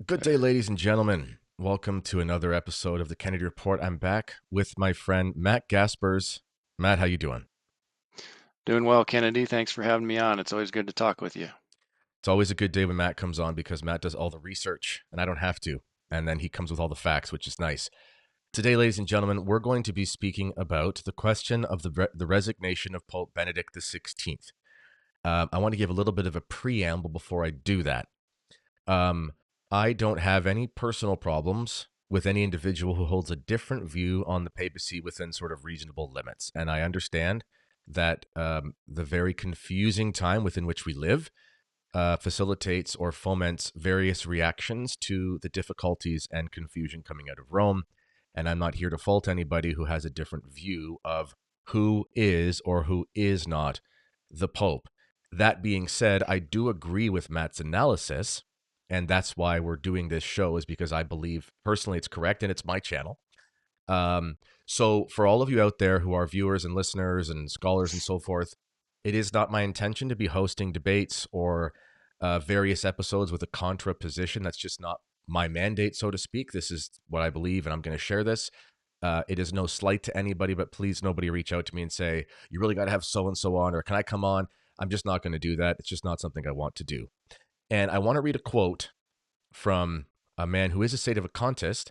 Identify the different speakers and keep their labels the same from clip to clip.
Speaker 1: Good day, ladies and gentlemen. Welcome to another episode of the Kennedy Report. I'm back with my friend Matt Gaspers. Matt, how you doing?
Speaker 2: Doing well, Kennedy. Thanks for having me on. It's always good to talk with you.
Speaker 1: It's always a good day when Matt comes on because Matt does all the research and I don't have to. And then he comes with all the facts, which is nice. Today, ladies and gentlemen, we're going to be speaking about the question of the resignation of Pope Benedict XVI. I want to give a little bit of a preamble before I do that. Um, I don't have any personal problems with any individual who holds a different view on the papacy within sort of reasonable limits. And I understand that the very confusing time within which we live facilitates or foments various reactions to the difficulties and confusion coming out of Rome. And I'm not here to fault anybody who has a different view of who is or who is not the Pope. That being said, I do agree with Matt's analysis. And that's why we're doing this show, is because I believe personally it's correct and it's my channel. Um, so, for all of you out there who are viewers and listeners and scholars and so forth, it is not my intention to be hosting debates or various episodes with a contra position. That's just not my mandate, so to speak. This is what I believe, and I'm going to share this. It is no slight to anybody, but please nobody reach out to me and say, you really got to have so and so on, or can I come on? I'm just not going to do that. It's just not something I want to do. And I want to read a quote from a man who is a state of a contest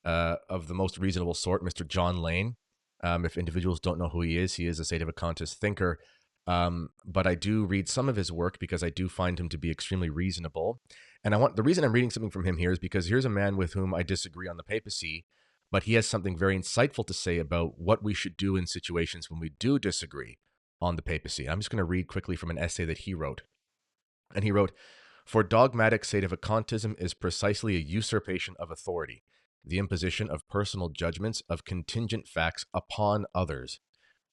Speaker 1: of the most reasonable sort, Mr. John Lane. If individuals don't know who he is a state of a contest thinker. But I do read some of his work because I do find him to be extremely reasonable. And the reason I'm reading something from him here is because here's a man with whom I disagree on the papacy, but he has something very insightful to say about what we should do in situations when we do disagree on the papacy. I'm just going to read quickly from an essay that he wrote. And he wrote, "For dogmatic sedevacantism is precisely a usurpation of authority, the imposition of personal judgments of contingent facts upon others,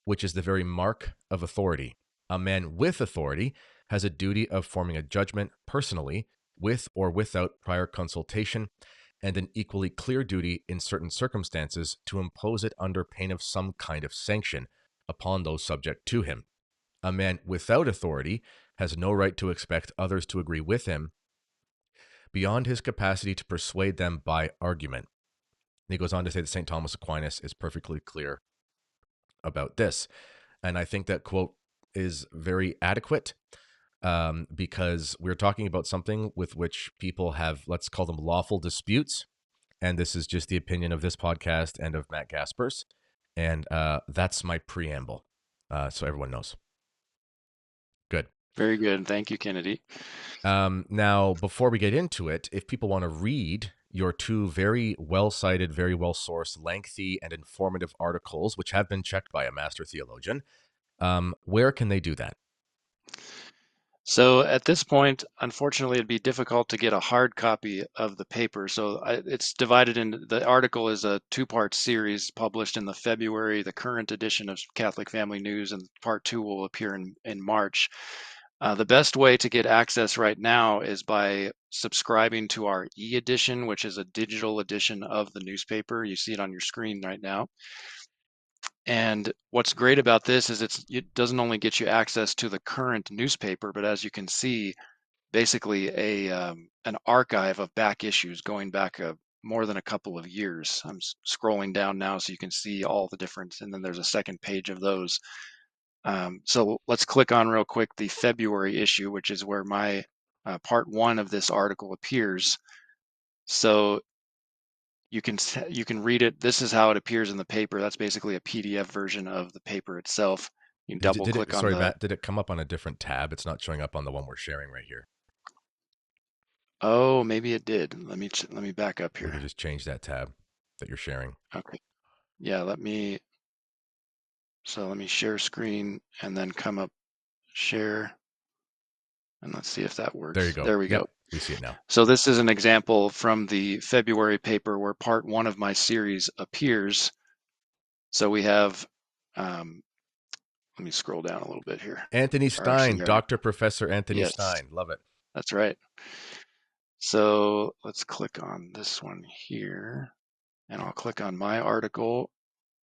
Speaker 1: which is the very mark of authority. A man with authority has a duty of forming a judgment personally, with or without prior consultation, and an equally clear duty in certain circumstances to impose it under pain of some kind of sanction upon those subject to him. A man without authority has no right to expect others to agree with him beyond his capacity to persuade them by argument." And he goes on to say that St. Thomas Aquinas is perfectly clear about this. And I think that quote is very adequate because we're talking about something with which people have, let's call them lawful disputes. And this is just the opinion of this podcast and of Matt Gaspers. And that's my preamble. So everyone knows. Good.
Speaker 2: Very good. Thank you, Kennedy.
Speaker 1: Now, before we get into it, if people want to read your two very well cited, very well sourced, lengthy, and informative articles, which have been checked by a master theologian, where can they do that?
Speaker 2: So at this point, unfortunately, it'd be difficult to get a hard copy of the paper. It's divided into the article is a two-part series published in the current edition of Catholic Family News, and part two will appear in March. The best way to get access right now is by subscribing to our e-edition, which is a digital edition of the newspaper. You see it on your screen right now. And what's great about this is it doesn't only get you access to the current newspaper, but as you can see, basically an archive of back issues going back more than a couple of years. I'm scrolling down now so you can see all the different, and then there's a second page of those. So let's click on real quick the February issue, which is where my part one of this article appears. So you can read it. This is how it appears in the paper. That's basically a PDF version of the paper itself. You can double click on
Speaker 1: Sorry,
Speaker 2: the.
Speaker 1: Matt, did it come up on a different tab? It's not showing up on the one we're sharing right here.
Speaker 2: Oh, maybe it did. Let me back up
Speaker 1: We can
Speaker 2: here.
Speaker 1: just change that tab that you're sharing.
Speaker 2: Okay. Yeah, let me share screen and then come up share, and let's see if that
Speaker 1: There you
Speaker 2: works.
Speaker 1: go.
Speaker 2: There we
Speaker 1: Yep,
Speaker 2: go.
Speaker 1: we see it now.
Speaker 2: So this is an example from the February paper where part one of my series appears. So we have, um, let me scroll down a little bit here.
Speaker 1: Anthony
Speaker 2: Or actually,
Speaker 1: Stein,
Speaker 2: here,
Speaker 1: Dr. Professor Anthony
Speaker 2: yes,
Speaker 1: Stein. Love it.
Speaker 2: that's right. So let's click on this one here, and I'll click on my article.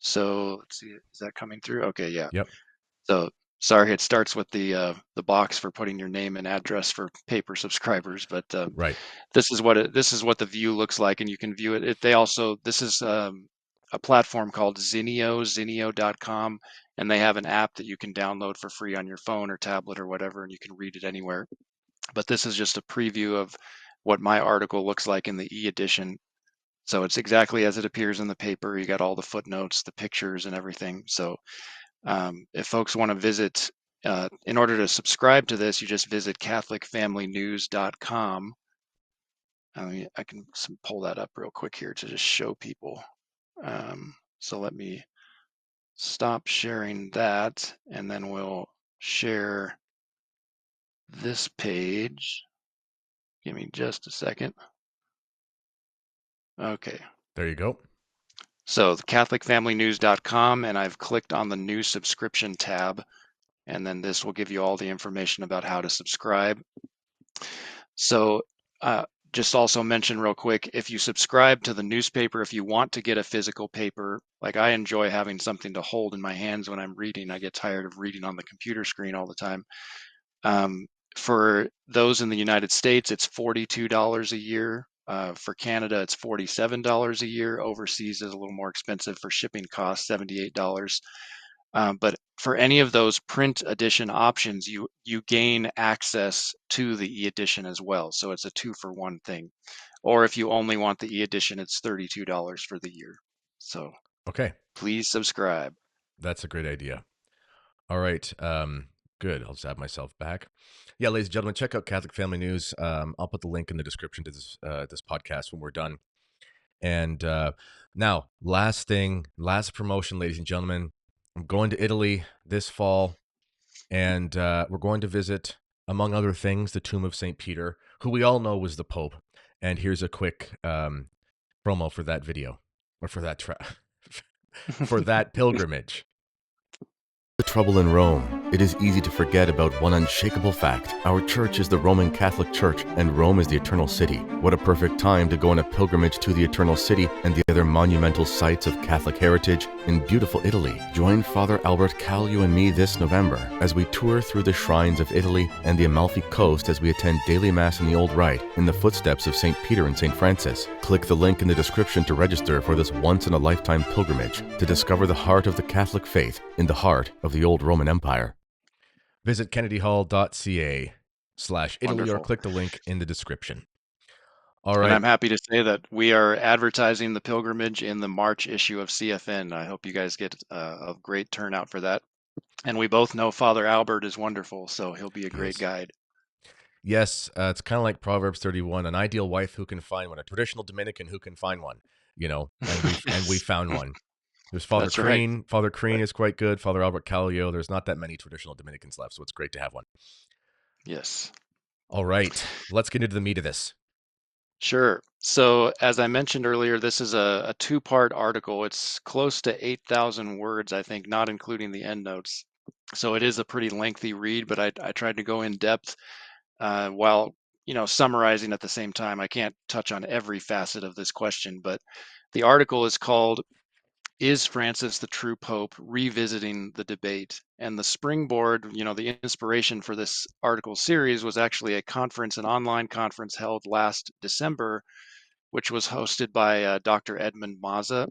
Speaker 2: So let's see, is that coming through? Okay, yeah.
Speaker 1: Yep.
Speaker 2: So Sorry, it starts with the box for putting your name and address for paper subscribers, but
Speaker 1: Right.
Speaker 2: this is what the view looks like, and you can view it. They also this is a platform called Zinio.com, and they have an app that you can download for free on your phone or tablet or whatever, and you can read it anywhere. But this is just a preview of what my article looks like in the e-edition. So it's exactly as it appears in the paper. You got all the footnotes, the pictures, and everything. So if folks want to visit, in order to subscribe to this, you just visit CatholicFamilyNews.com. I can pull that up real quick here to just show people. So let me stop sharing that, and then we'll share this page. Give me just a second. Okay.
Speaker 1: There you go.
Speaker 2: So the CatholicFamilyNews.com, and I've clicked on the new subscription tab, and then this will give you all the information about how to subscribe. So just also mention real quick, if you subscribe to the newspaper, if you want to get a physical paper, like I enjoy having something to hold in my hands when I'm reading. I get tired of reading on the computer screen all the time. Um, for those in the United States, it's $42 a year. For Canada, it's $47 a year. Overseas is a little more expensive for shipping costs, $78. But for any of those print edition options, you gain access to the e-edition as well. So it's a 2-for-1 thing. Or if you only want the e-edition, it's $32 for the year. So
Speaker 1: Okay.
Speaker 2: please subscribe.
Speaker 1: That's a great idea. All right. Good. I'll just add myself back. Yeah, ladies and gentlemen, check out Catholic Family News. I'll put the link in the description to this podcast when we're done. And now, last promotion, ladies and gentlemen. I'm going to Italy this fall, and we're going to visit, among other things, the tomb of St. Peter, who we all know was the Pope. And here's a quick promo for that video, or for that for that pilgrimage. The trouble in Rome. It is easy to forget about one unshakable fact. Our church is the Roman Catholic Church, and Rome is the Eternal City. What a perfect time to go on a pilgrimage to the Eternal City and the other monumental sites of Catholic heritage in beautiful Italy. Join Father Albert Callio and me this November as we tour through the shrines of Italy and the Amalfi Coast as we attend daily Mass in the Old Rite in the footsteps of St. Peter and St. Francis. Click the link in the description to register for this once-in-a-lifetime pilgrimage to discover the heart of the Catholic faith in the heart of the old Roman Empire. Visit kennedyhall.ca/Italy or click the link in the description. All right.
Speaker 2: And I'm happy to say that we are advertising the pilgrimage in the March issue of CFN. I hope you guys get a great turnout for that. And we both know Father Albert is wonderful, so he'll be a great guide.
Speaker 1: Yes, it's kind of like Proverbs 31, an ideal wife who can find one, a traditional Dominican who can find one, and we found one. There's Father Crean. Right. Father Crean is quite good. Father Albert Callio. There's not that many traditional Dominicans left, so it's great to have one.
Speaker 2: Yes.
Speaker 1: All right, let's get into the meat of this.
Speaker 2: Sure. So as I mentioned earlier, this is a 2-part article. It's close to 8,000 words, I think, not including the endnotes. So it is a pretty lengthy read, but I tried to go in depth while summarizing at the same time. I can't touch on every facet of this question, but the article is called "Is Francis the True Pope? Revisiting the Debate." And the springboard, the inspiration for this article series was actually an online conference held last December, which was hosted by Dr. Edmund Mazza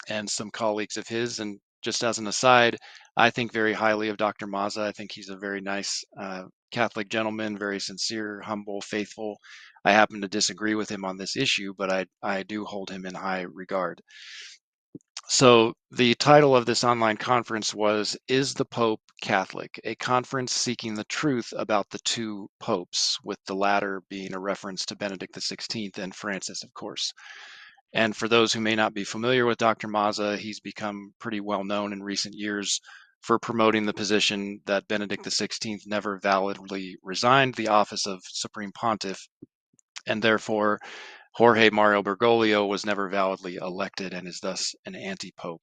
Speaker 2: and some colleagues of his. And just as an aside, I think very highly of Dr. Mazza. I think he's a very nice Catholic gentleman, very sincere, humble, faithful. I happen to disagree with him on this issue, but I do hold him in high regard. So the title of this online conference was "Is the Pope Catholic? A conference seeking the truth about the two popes," with the latter being a reference to Benedict XVI and Francis, of course. And for those who may not be familiar with Dr. Mazza, he's become pretty well known in recent years for promoting the position that Benedict XVI never validly resigned the office of Supreme Pontiff, and therefore Jorge Mario Bergoglio was never validly elected and is thus an anti-pope.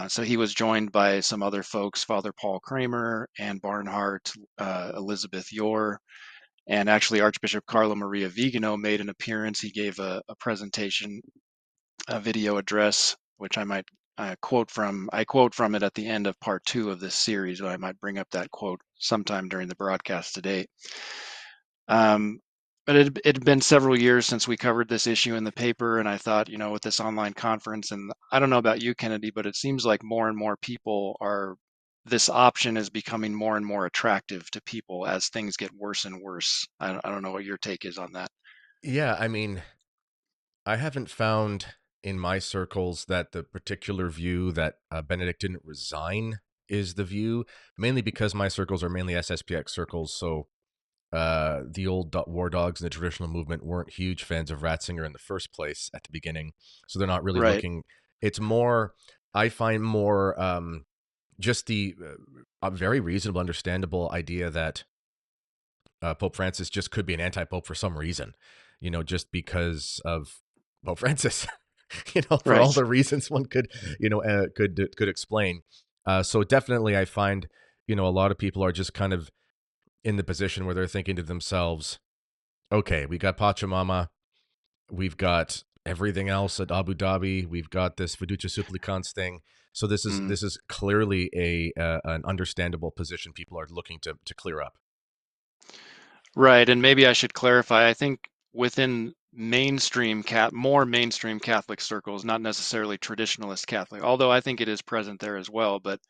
Speaker 2: So he was joined by some other folks, Father Paul Kramer, Anne Barnhart, Elizabeth Yore, and actually Archbishop Carlo Maria Vigano made an appearance. He gave a presentation, a video address, which I might I quote from it at the end of part two of this series, but I might bring up that quote sometime during the broadcast today. Um, but it had been several years since we covered this issue in the paper, and I thought, with this online conference, and I don't know about you, Kennedy, but it seems like more and more people are. This option is becoming more and more attractive to people as things get worse and worse. I don't know what your take is on that.
Speaker 1: Yeah, I mean, I haven't found in my circles that the particular view that Benedict didn't resign is the view, mainly because my circles are mainly SSPX circles. So the old war dogs in the traditional movement weren't huge fans of Ratzinger in the first place at the beginning. So they're not really
Speaker 2: Right.
Speaker 1: looking. It's more, I find more just the a very reasonable, understandable idea that Pope Francis just could be an anti-pope for some reason, just because of Pope Francis, for all
Speaker 2: Right.
Speaker 1: the reasons one could, could explain. So definitely, I find, a lot of people are just kind of in the position where they're thinking to themselves, okay, we got Pachamama, we've got everything else at Abu Dhabi, we've got this fiducia supplicans thing. So this is
Speaker 2: Mm.
Speaker 1: this is clearly a an understandable position people are looking to clear up.
Speaker 2: Right, and maybe I should clarify. I think within more mainstream Catholic circles, not necessarily traditionalist Catholic, although I think it is present there as well. But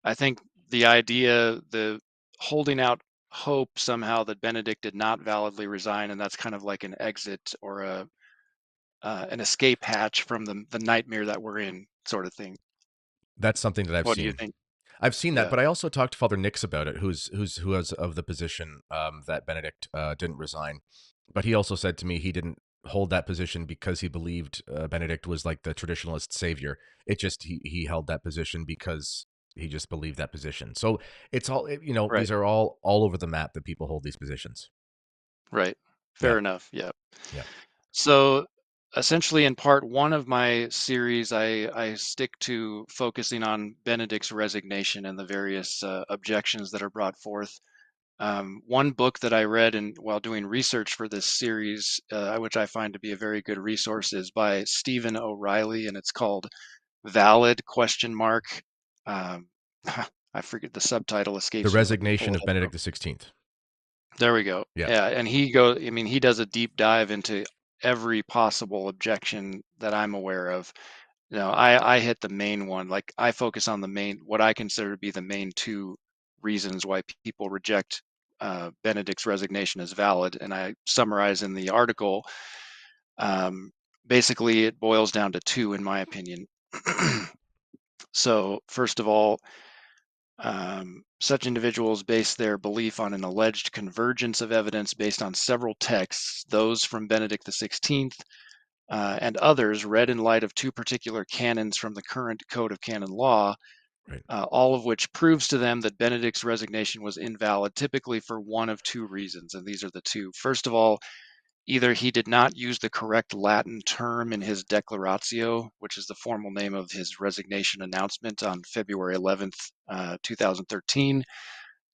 Speaker 2: I think the holding out hope somehow that Benedict did not validly resign, and that's kind of like an exit or an escape hatch from the nightmare that we're in, sort of thing.
Speaker 1: That's something that I've
Speaker 2: What do you
Speaker 1: seen.
Speaker 2: think?
Speaker 1: I've seen that,
Speaker 2: Yeah.
Speaker 1: but I also talked to Father Nix about it, who was of the position that Benedict didn't resign. But he also said to me he didn't hold that position because he believed Benedict was like the traditionalist savior. It just he held that position because he just believed that position. So it's all
Speaker 2: Right.
Speaker 1: these are all over the map that people hold these positions.
Speaker 2: Right.
Speaker 1: Yeah,
Speaker 2: Fair enough. Yeah.
Speaker 1: yeah.
Speaker 2: So essentially, in part one of my series, I stick to focusing on Benedict's resignation and the various objections that are brought forth. One book that I read while doing research for this series, which I find to be a very good resource, is by Stephen O'Reilly, and it's called "Valid?" question mark. Um, I forget the subtitle
Speaker 1: The
Speaker 2: escapes me. Let me pull
Speaker 1: resignation
Speaker 2: it
Speaker 1: of
Speaker 2: up.
Speaker 1: Benedict XVI.
Speaker 2: There we go.
Speaker 1: Yeah,
Speaker 2: Yeah, and I mean, he does a deep dive into every possible objection that I'm aware of. I hit the main one. Like I focus on what I consider to be the main two reasons why people reject Benedict's resignation as valid, and I summarize in the article. Um, Basically, it boils down to two, in my opinion. So, first of all, such individuals base their belief on an alleged convergence of evidence based on several texts, those from Benedict XVI and others read in light of two particular canons from the current Code of Canon Law,
Speaker 1: right.
Speaker 2: all of which proves to them that Benedict's resignation was invalid, typically for one of two reasons. And these are the two. First of all, either he did not use the correct Latin term in his declaratio, which is the formal name of his resignation announcement on February 11th, 2013,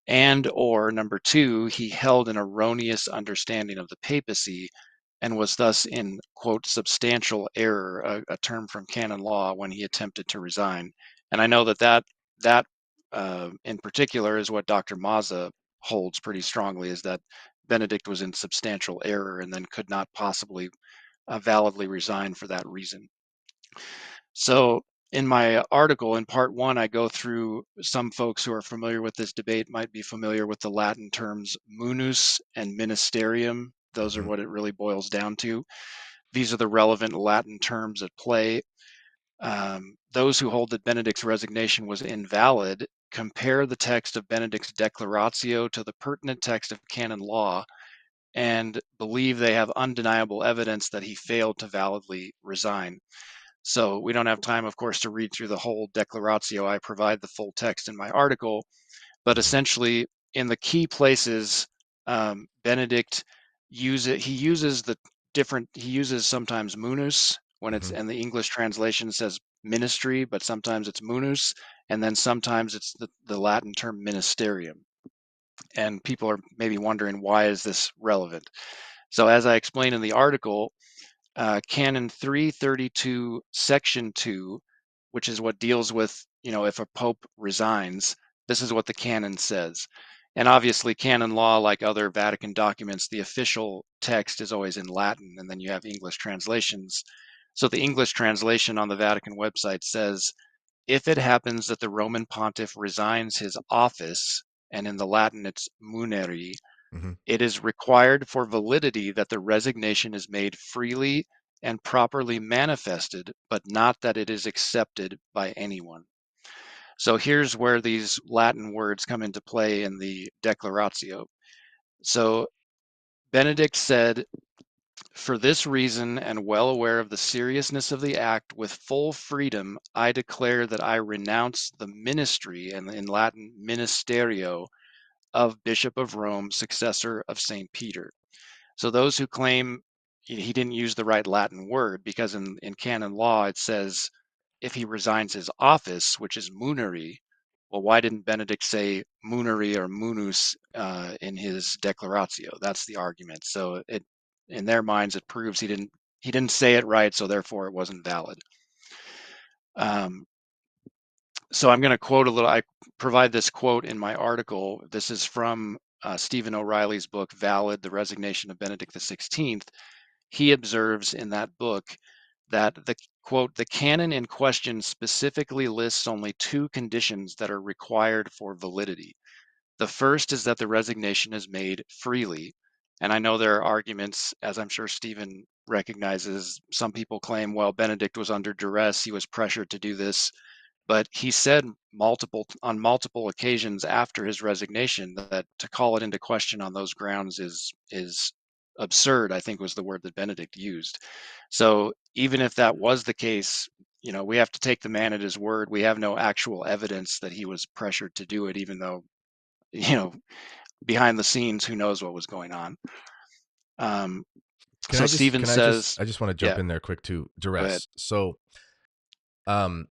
Speaker 2: and or number two, he held an erroneous understanding of the papacy and was thus in quote substantial error, a term from canon law, when he attempted to resign. And I know that in particular is what Dr. Mazza holds pretty strongly, is that Benedict was in substantial error and then could not possibly validly resign for that reason. So in my article in part one, I go through, some folks who are familiar with this debate might be familiar with the Latin terms munus and ministerium. Those are
Speaker 1: Hmm.
Speaker 2: what it really boils down to. These are the relevant Latin terms at play. Those who hold that Benedict's resignation was invalid compare the text of Benedict's declaratio to the pertinent text of canon law and believe they have undeniable evidence that he failed to validly resign. So we don't have time, of course, to read through the whole declaratio. I provide the full text in my article, but
Speaker 1: Hmm.
Speaker 2: essentially, in the key places, Benedict uses the different. He uses sometimes munus when it's,
Speaker 1: Hmm.
Speaker 2: and the English translation says ministry, but sometimes it's munus, and then sometimes it's the Latin term ministerium. And people are maybe wondering, why is this relevant? So as I explain in the article, Canon 332, Section 2 which is what deals with, if a pope resigns, this is what the canon says. And obviously, canon law, like other Vatican documents, the official text is always in Latin, and then you have English translations. So the English translation on the Vatican website says, if it happens that the Roman pontiff resigns his office, and in the Latin it's muneri,
Speaker 1: Hmm.
Speaker 2: it is required for validity that the resignation is made freely and properly manifested, but not that it is accepted by anyone. So here's where these Latin words come into play in the Declaratio. So Benedict said, for this reason, and well aware of the seriousness of the act, with full freedom, I declare that I renounce the ministry, and in Latin, ministerio, of Bishop of Rome, successor of St. Peter. So those who claim he didn't use the right Latin word, because in canon law it says if he resigns his office, which is muneri, well, why didn't Benedict say muneri or munus in his declaratio? That's the argument. So it, in their minds, it proves he didn't say it right, so therefore it wasn't valid. Um, so I'm going to quote a little. I provide this quote in my article. This is from Stephen O'Reilly's book, Valid: The Resignation of Benedict XVI. He observes in that book that the quote, the canon in question specifically lists only two conditions that are required for validity. The first is that the resignation is made freely. And I know there are arguments, as I'm sure Stephen recognizes. Some people claim, well, Benedict was under duress, he was pressured to do this. But he said on multiple occasions after his resignation that to call it into question on those grounds is absurd, I think was the word that Benedict used. So even if that was the case, we have to take the man at his word. We have no actual evidence that he was pressured to do it, even though, you know, behind the scenes, who knows what was going on. Um,
Speaker 1: Can
Speaker 2: so
Speaker 1: I just
Speaker 2: Stephen
Speaker 1: can I just
Speaker 2: says,
Speaker 1: I just want to jump
Speaker 2: yeah,
Speaker 1: in there quick too.
Speaker 2: go ahead.
Speaker 1: Duress. So um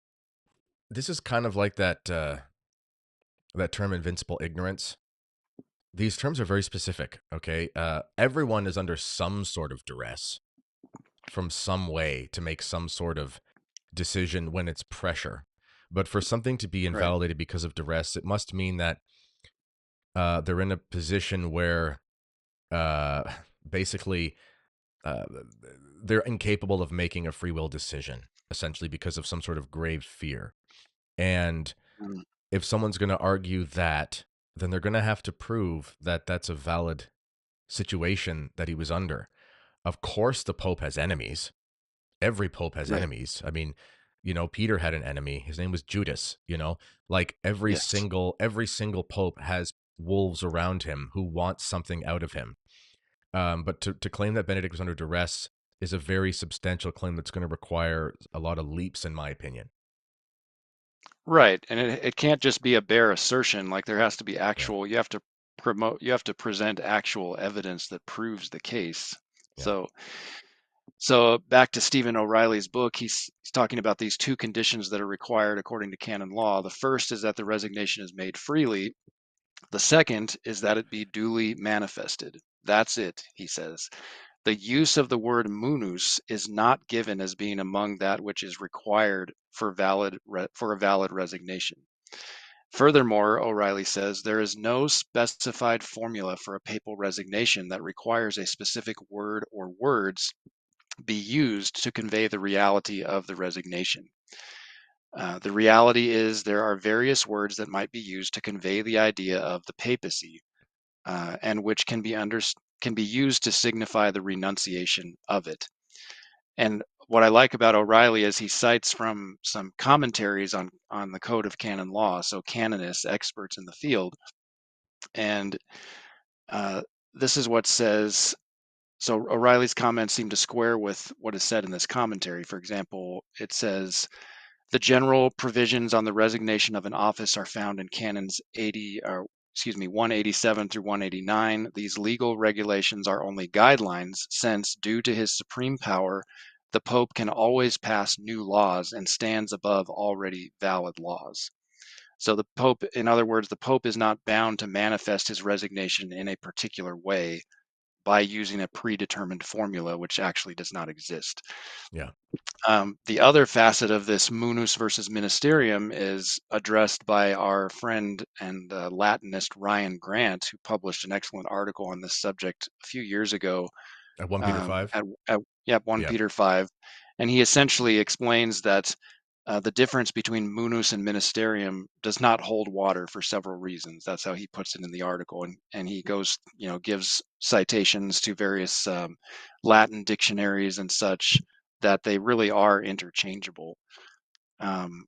Speaker 1: this is kind of like that term invincible ignorance. These terms are very specific, okay? Everyone is under some sort of duress from some way to make some sort of decision when it's pressure. But for something to be
Speaker 2: Right.
Speaker 1: invalidated because of duress, it must mean that they're in a position where uh, basically uh, they're incapable of making a free will decision, essentially because of some sort of grave fear. And
Speaker 2: Mm,
Speaker 1: if someone's going to argue that, then they're going to have to prove that that's a valid situation that he was under. Of course, the Pope has enemies. Every Pope has
Speaker 2: right.
Speaker 1: enemies. I mean, Peter had an enemy. His name was Judas. Like
Speaker 2: Yes.
Speaker 1: every single Pope has wolves around him who want something out of him. But to claim that Benedict was under duress is a very substantial claim that's going to require a lot of leaps, in my opinion.
Speaker 2: Right. And it can't just be a bare assertion. Like there has to be
Speaker 1: Yeah,
Speaker 2: you have to present actual evidence that proves the case.
Speaker 1: yeah.
Speaker 2: So, so back to Stephen O'Reilly's book, he's talking about these two conditions that are required according to canon law. The first is that the resignation is made freely. The second is that it be duly manifested. That's it, he says. The use of the word munus is not given as being among that which is required for a valid resignation. Furthermore, O'Reilly says there is no specified formula for a papal resignation that requires a specific word or words be used to convey the reality of the resignation. The reality is there are various words that might be used to convey the idea of the papacy, and which can be used to signify the renunciation of it. And what I like about O'Reilly is he cites from some commentaries on the Code of Canon Law, so canonists, experts in the field, and uh, this is what says. So O'Reilly's comments seem to square with what is said in this commentary. For example, it says the general provisions on the resignation of an office are found in canons 80 or excuse me 187 through 189. These legal regulations are only guidelines since due to his supreme power the pope can always pass new laws and stands above already valid laws. So the pope, in other words, the pope is not bound to manifest his resignation in a particular way. by using a predetermined formula, which actually does not exist.
Speaker 1: Yeah.
Speaker 2: The other facet of this munus versus ministerium is addressed by our friend and Latinist Ryan Grant, who published an excellent article on this subject a few years ago
Speaker 1: At 1 Peter 5.
Speaker 2: at yeah, 1
Speaker 1: Yeah.
Speaker 2: Peter 5. And he essentially explains that the difference between munus and ministerium does not hold water for several reasons. That's how he puts it in the article. And he goes, gives citations to various Latin dictionaries and such that they really are interchangeable. Um,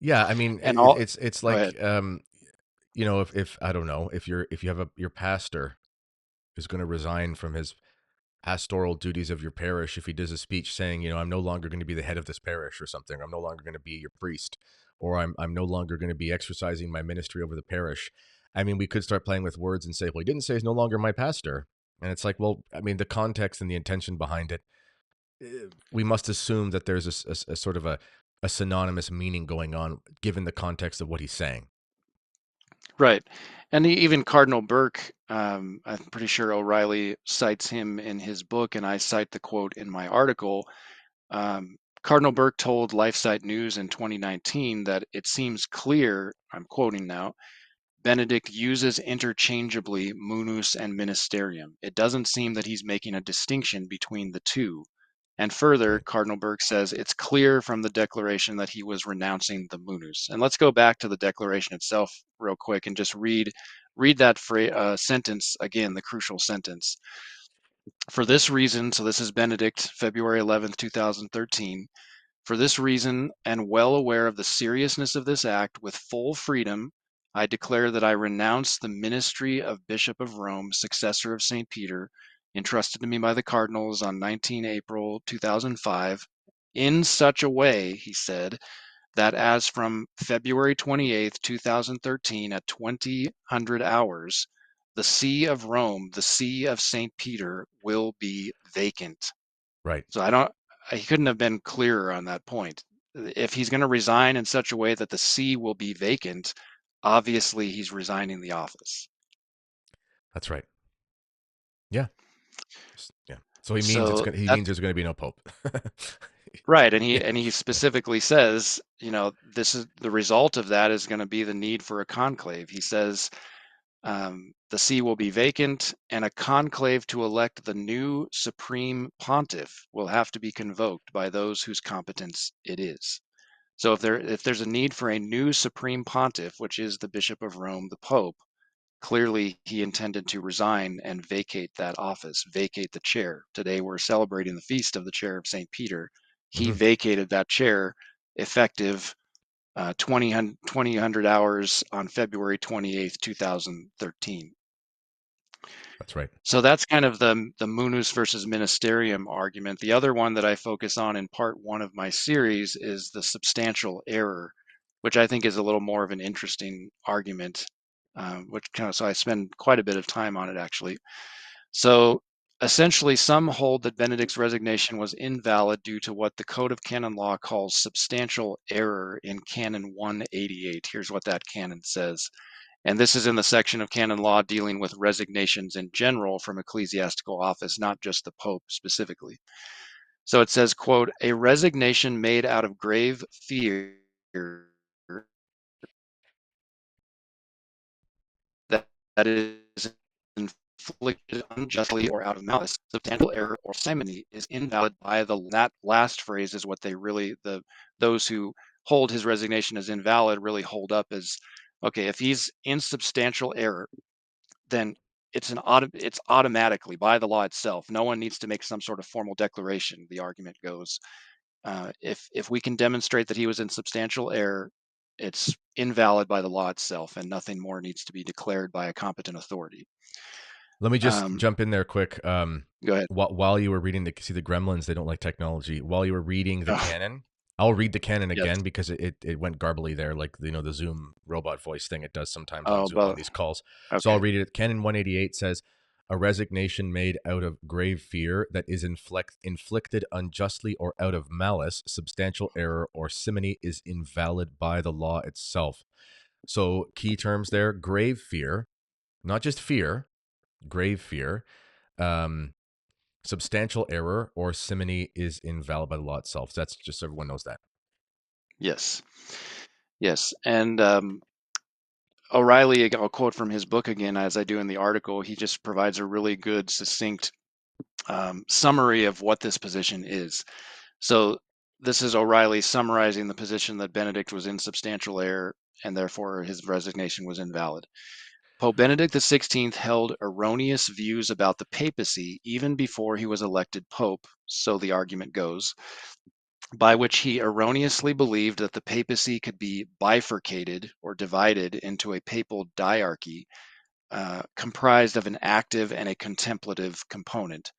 Speaker 1: Yeah, I mean,
Speaker 2: and all,
Speaker 1: it's
Speaker 2: go ahead.
Speaker 1: like if I don't know, if you have your pastor is going to resign from his pastoral duties of your parish if he does a speech saying, I'm no longer going to be the head of this parish or something. I'm no longer going to be your priest, or I'm no longer going to be exercising my ministry over the parish. I mean, we could start playing with words and say, well, he didn't say he's no longer my pastor. And it's like, well, I mean, the context and the intention behind it, we must assume that there's a sort of a synonymous meaning going on given the context of what he's saying.
Speaker 2: Right. And even Cardinal Burke, I'm pretty sure O'Reilly cites him in his book, and I cite the quote in my article. Cardinal Burke told LifeSite News in 2019 that it seems clear, I'm quoting now, Benedict uses interchangeably munus and ministerium. It doesn't seem that he's making a distinction between the two. And further,
Speaker 1: Right.
Speaker 2: Cardinal Burke says it's clear from the declaration that he was renouncing the munus. And let's go back to the declaration itself real quick and just read that sentence again, the crucial sentence. For this reason, so this is Benedict, February 11th, 2013. For this reason, and well aware of the seriousness of this act, with full freedom, I declare that I renounce the ministry of Bishop of Rome, successor of St. Peter, entrusted to me by the cardinals on 19 April 2005, in such a way, he said, that as from February 28th, 2013, at 2000 hours, the see of Rome, the see of St. Peter, will be vacant.
Speaker 1: Right.
Speaker 2: So he couldn't have been clearer on that point. If he's going to resign in such a way that the see will be vacant, obviously he's resigning the office.
Speaker 1: That's right. Yeah. Yeah. So he means
Speaker 2: So
Speaker 1: he
Speaker 2: that's
Speaker 1: means there's going to be no pope.
Speaker 2: right, and
Speaker 1: Yeah.
Speaker 2: he
Speaker 1: Yeah.
Speaker 2: specifically says, this is the result of that is going to be the need for a conclave. He says the see will be vacant, and a conclave to elect the new supreme pontiff will have to be convoked by those whose competence it is. So if there's a need for a new supreme pontiff, which is the Bishop of Rome, the Pope, clearly he intended to resign and vacate that office, vacate the chair. Today we're celebrating the feast of the chair of St. Peter. He
Speaker 1: Hmm.
Speaker 2: vacated that chair effective 2000 hours on February 28th, 2013.
Speaker 1: That's right.
Speaker 2: So that's kind of the munus versus ministerium argument. The other one that I focus on in part one of my series is the substantial error, which I think is a little more of an interesting argument, so I spend quite a bit of time on it actually. So essentially, some hold that Benedict's resignation was invalid due to what the Code of Canon Law calls substantial error in Canon 188. Here's what that canon says. And this is in the section of canon law dealing with resignations in general from ecclesiastical office, not just the Pope specifically. So it says, quote, a resignation made out of grave fear that is inflicted unjustly or out of malice, substantial error or simony is invalid by that last phrase is what they really, those who hold his resignation as invalid really hold up as, okay, if he's in substantial error, then it's automatically by the law itself. No one needs to make some sort of formal declaration. The argument goes, if we can demonstrate that he was in substantial error, it's invalid by the law itself, and nothing more needs to be declared by a competent authority.
Speaker 1: Let me just
Speaker 2: Um,
Speaker 1: jump in there quick.
Speaker 2: Go ahead.
Speaker 1: While you were reading the Gremlins, they don't like technology. While you were reading the
Speaker 2: Oh,
Speaker 1: canon, I'll read the canon
Speaker 2: yes.
Speaker 1: again because it went garbly there, like the Zoom robot voice thing it does sometimes on
Speaker 2: Oh,
Speaker 1: Zoom on
Speaker 2: but
Speaker 1: these calls. So I'll
Speaker 2: okay.
Speaker 1: read it. Canon 188 says, "A resignation made out of grave fear that is inflicted unjustly or out of malice, substantial error or simony is invalid by the law itself." So key terms there: grave fear, not just fear, grave fear. um, substantial error or simony is invalid by the law itself. So that's just so everyone knows that.
Speaker 2: Yes. Yes. And O'Reilly, I'll quote from his book again, as I do in the article. He just provides a really good, succinct summary of what this position is. So this is O'Reilly summarizing the position that Benedict was in substantial error and therefore his resignation was invalid. Pope Benedict XVI held erroneous views about the papacy even before he was elected pope, so the argument goes, by which he erroneously believed that the papacy could be bifurcated or divided into a papal diarchy comprised of an active and a contemplative component.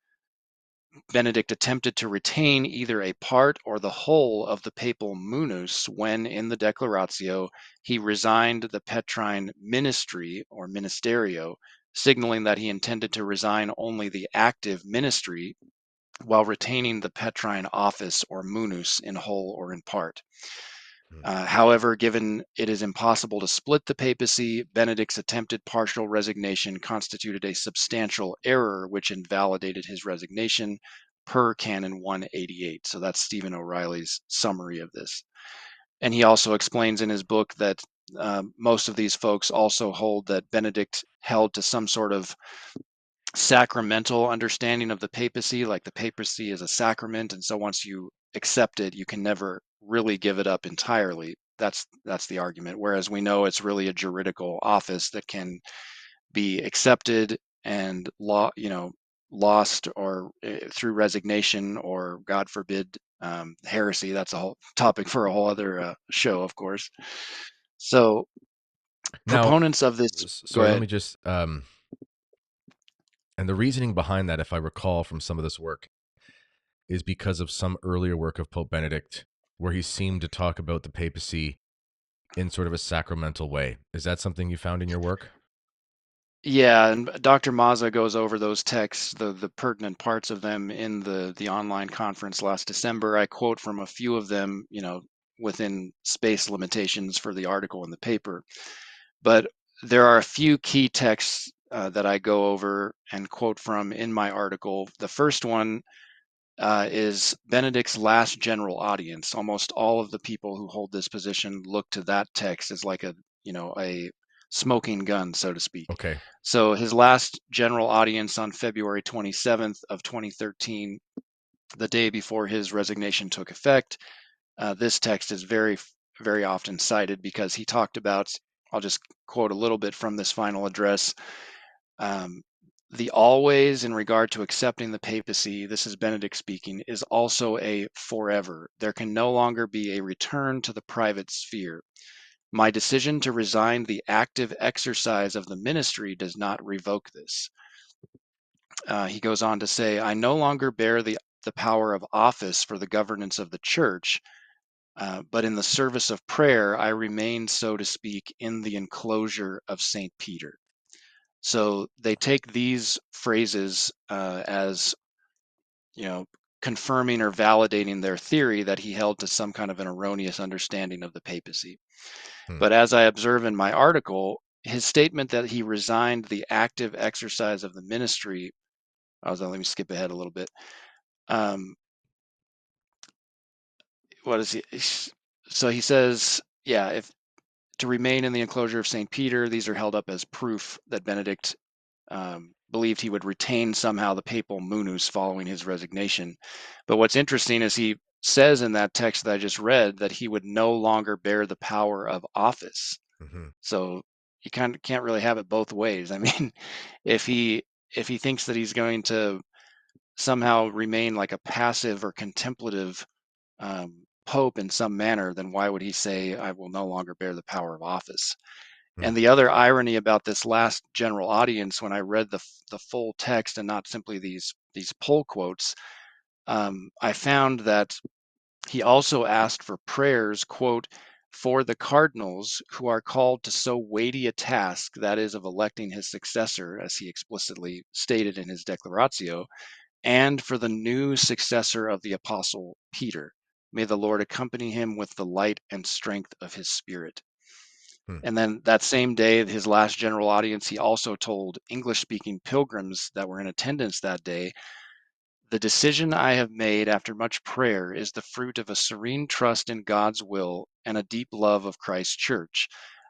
Speaker 2: Benedict attempted to retain either a part or the whole of the papal munus when, in the Declaratio, he resigned the Petrine ministry or ministerio, signaling that he intended to resign only the active ministry while retaining the Petrine office or munus in whole or in part. However, given it is impossible to split the papacy, Benedict's attempted partial resignation constituted a substantial error which invalidated his resignation per Canon 188. So that's Stephen O'Reilly's summary of this. And he also explains in his book that most of these folks also hold that Benedict held to some sort of sacramental understanding of the papacy, like the papacy is a sacrament, and so once you accept it, you can never really give it up entirely. That's the argument. Whereas we know it's really a juridical office that can be accepted and lost or through resignation or, God forbid, heresy. That's a whole topic for a whole other show, of course. So
Speaker 1: Now,
Speaker 2: proponents of this, go
Speaker 1: sorry, let
Speaker 2: ahead.
Speaker 1: me just, and the reasoning behind that, if I recall from some of this work, is because of some earlier work of Pope Benedict where he seemed to talk about the papacy in sort of a sacramental way. Is that something you found in your work?
Speaker 2: Yeah, and Dr. Mazza goes over those texts, the pertinent parts of them in the online conference last December. I quote from a few of them, within space limitations for the article in the paper. But there are a few key texts that I go over and quote from in my article. The first one is Benedict's last general audience. Almost all of the people who hold this position look to that text as like a smoking gun, so to speak.
Speaker 1: Okay.
Speaker 2: So his last general audience on February 27th of 2013, the day before his resignation took effect, this text is very, very often cited because he talked about, I'll just quote a little bit from this final address. Um, the always in regard to accepting the papacy, this is Benedict speaking, is also a forever. There can no longer be a return to the private sphere. My decision to resign the active exercise of the ministry does not revoke this. He goes on to say, I no longer bear the power of office for the governance of the church, but in the service of prayer, I remain, so to speak, in the enclosure of St. Peter. So they take these phrases as, you know, confirming or validating their theory that he held to some kind of an erroneous understanding of the papacy.
Speaker 1: Hmm.
Speaker 2: But as I observe in my article, his statement that he resigned the active exercise of the ministry, let me skip ahead a little bit. What is he? So he says, yeah, if to remain in the enclosure of St. Peter, these are held up as proof that Benedict believed he would retain somehow the papal munus following his resignation. But what's interesting is he says in that text that I just read that he would no longer bear the power of office.
Speaker 1: Mm-hmm.
Speaker 2: So you kind of can't really have it both ways. I mean, if he thinks that he's going to somehow remain like a passive or contemplative pope in some manner, then why would he say, I will no longer bear the power of office?
Speaker 1: Hmm.
Speaker 2: And the other irony about this last general audience, when I read the full text and not simply these pull quotes, I found that he also asked for prayers, quote, for the cardinals who are called to so weighty a task, that is, of electing his successor, as he explicitly stated in his Declaratio, and for the new successor of the apostle Peter. May the Lord accompany him with the light and strength of his spirit.
Speaker 1: Hmm.
Speaker 2: And then that same day, his last general audience, he also told English speaking pilgrims that were in attendance that day, the decision I have made after much prayer is the fruit of a serene trust in God's will and a deep love of Christ's church.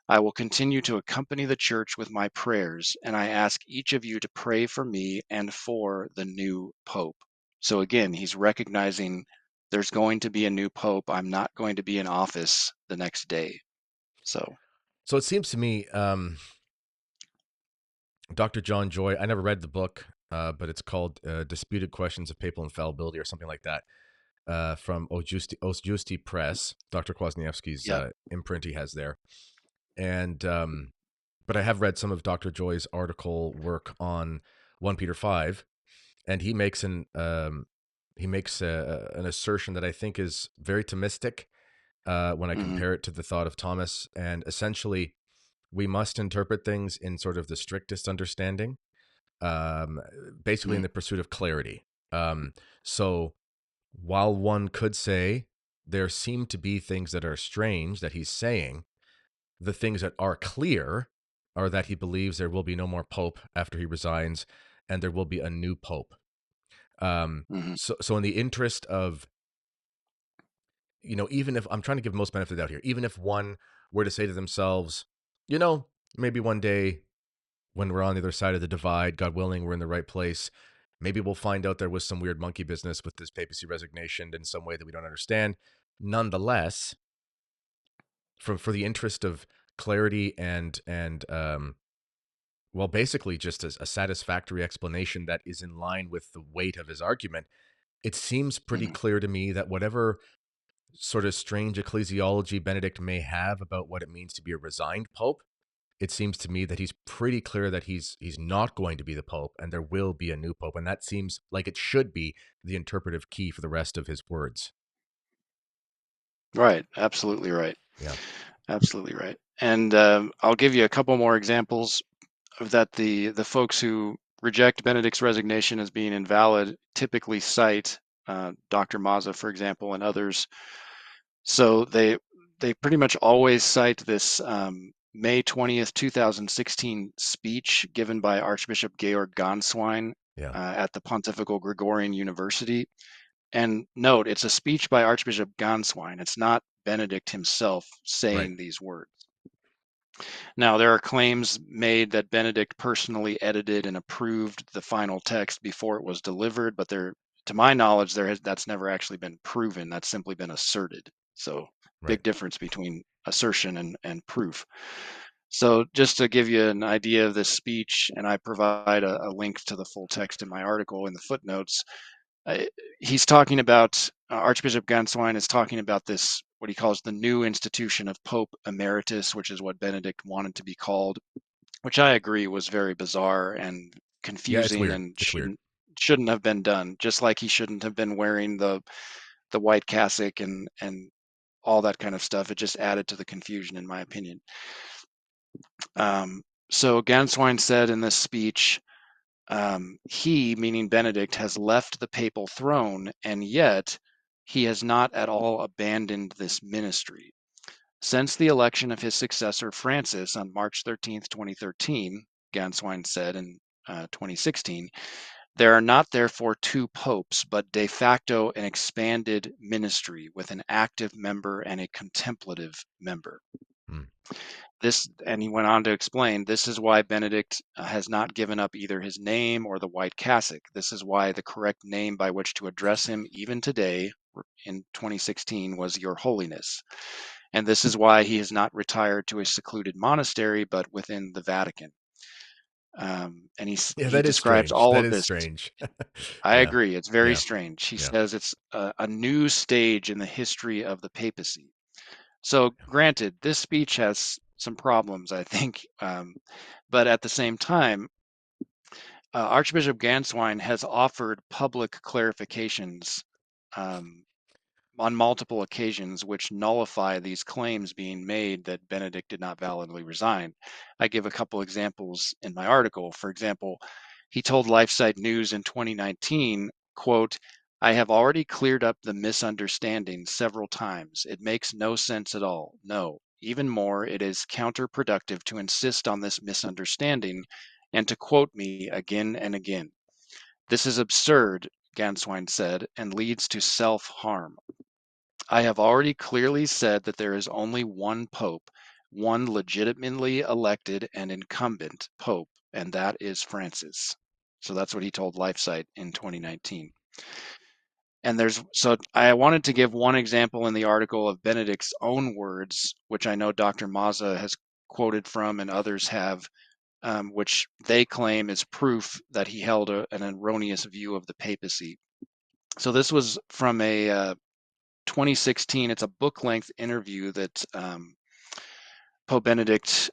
Speaker 2: I will continue to accompany the church with my prayers, and I ask each of you to pray for me and for the new pope. So again, he's recognizing there's going to be a new pope. I'm not going to be in office the next day. So,
Speaker 1: So it seems to me, Dr. John Joy, I never read the book, but it's called Disputed Questions of Papal Infallibility or something like that, from Ojusti Press, Dr. Kwasniewski's
Speaker 2: yeah.
Speaker 1: imprint he has there. And but I have read some of Dr. Joy's article work on 1 Peter 5, and he makes an assertion that I think is very Thomistic when I
Speaker 2: Hmm.
Speaker 1: compare it to the thought of Thomas. And essentially, we must interpret things in sort of the strictest understanding, um, basically in
Speaker 2: Hmm.
Speaker 1: the pursuit of clarity. Um, so while one could say there seem to be things that are strange that he's saying, the things that are clear are that he believes there will be no more pope after he resigns, and there will be a new pope. Um,
Speaker 2: Hmm.
Speaker 1: so in the interest of, even if I'm trying to give most benefit out here, even if one were to say to themselves, maybe one day when we're on the other side of the divide, God willing, we're in the right place. Maybe we'll find out there was some weird monkey business with this papacy resignation in some way that we don't understand. Nonetheless, for the interest of clarity and well, basically just as a satisfactory explanation that is in line with the weight of his argument, it seems pretty
Speaker 2: Hmm.
Speaker 1: clear to me that whatever sort of strange ecclesiology Benedict may have about what it means to be a resigned pope, it seems to me that he's pretty clear that he's not going to be the pope and there will be a new pope, and that seems like it should be the interpretive key for the rest of his words.
Speaker 2: Right. Absolutely right.
Speaker 1: Yeah.
Speaker 2: Absolutely right. And I'll give you a couple more examples of that. The folks who reject Benedict's resignation as being invalid typically cite Dr. Mazza, for example, and others. So they pretty much always cite this May 20th, 2016 speech given by Archbishop Georg Ganswein
Speaker 1: Yeah.
Speaker 2: at the Pontifical Gregorian University. And note, it's a speech by Archbishop Ganswein. It's not Benedict himself
Speaker 1: Right.
Speaker 2: saying these words. Now, there are claims made that Benedict personally edited and approved the final text before it was delivered, but to my knowledge, that's never actually been proven. That's simply been asserted. So,
Speaker 1: Right.
Speaker 2: big difference between assertion and proof. So, just to give you an idea of this speech, and I provide a link to the full text in my article in the footnotes. uh, he's talking about Archbishop Ganswein is talking about this, what he calls the new institution of Pope Emeritus, which is what Benedict wanted to be called, which I agree was very bizarre and
Speaker 1: Yeah, it's
Speaker 2: confusing
Speaker 1: weird.
Speaker 2: and
Speaker 1: It's weird.
Speaker 2: shouldn't have been done. Just like he shouldn't have been wearing the white cassock and all that kind of stuff. It just added to the confusion, in my opinion. So Ganswein said in this speech, he, meaning Benedict, has left the papal throne, and yet he has not at all abandoned this ministry. Since the election of his successor, Francis, on March 13th, 2013, Ganswein said in 2016, there are not therefore two popes, but de facto an expanded ministry with an active member and a contemplative member.
Speaker 1: Hmm.
Speaker 2: And he went on to explain, this is why Benedict has not given up either his name or the white cassock. This is why the correct name by which to address him even today in 2016 was Your Holiness. And this is why he has not retired to a secluded monastery, but within the Vatican. And
Speaker 1: Yeah,
Speaker 2: he
Speaker 1: that is
Speaker 2: describes
Speaker 1: strange.
Speaker 2: all
Speaker 1: That
Speaker 2: of
Speaker 1: is
Speaker 2: this.
Speaker 1: strange.
Speaker 2: I
Speaker 1: Yeah.
Speaker 2: agree. It's very
Speaker 1: Yeah.
Speaker 2: strange. He
Speaker 1: Yeah.
Speaker 2: says it's a new stage in the history of the papacy. So, granted, this speech has some problems, I think, but at the same time, Archbishop Ganswein has offered public clarifications um, on multiple occasions which nullify these claims being made that Benedict did not validly resign. I give a couple examples in my article. For example, he told LifeSite News in 2019, quote, I have already cleared up the misunderstanding several times. It makes no sense at all. No, Even more, it is counterproductive to insist on this misunderstanding and to quote me again and again. This is absurd, Ganswein said, and leads to self-harm. I have already clearly said that there is only one pope, one legitimately elected and incumbent pope, and that is Francis. So that's what he told LifeSite in 2019. And so I wanted to give one example in the article of Benedict's own words, which I know Dr. Maza has quoted from and others have, which they claim is proof that he held an erroneous view of the papacy. So this was from a 2016. It's a book-length interview that Pope Benedict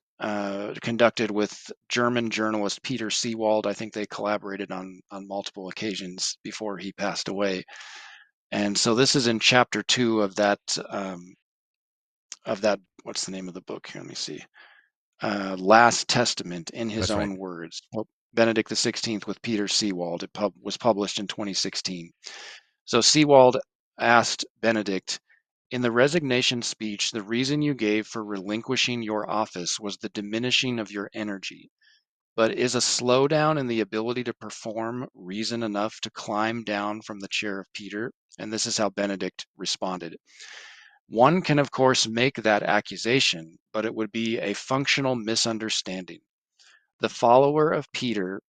Speaker 2: conducted with German journalist Peter Seewald. I think they collaborated on multiple occasions before he passed away. And so this is in chapter 2 of that what's the name of the book here? Let me see. Last Testament in his
Speaker 1: That's right.
Speaker 2: own words. Pope Benedict XVI with Peter Seewald. It was published in 2016. So Seewald asked Benedict, in the resignation speech, the reason you gave for relinquishing your office was the diminishing of your energy. But is a slowdown in the ability to perform reason enough to climb down from the chair of Peter? And this is how Benedict responded. One can, of course, make that accusation, but it would be a functional misunderstanding. The follower of Peter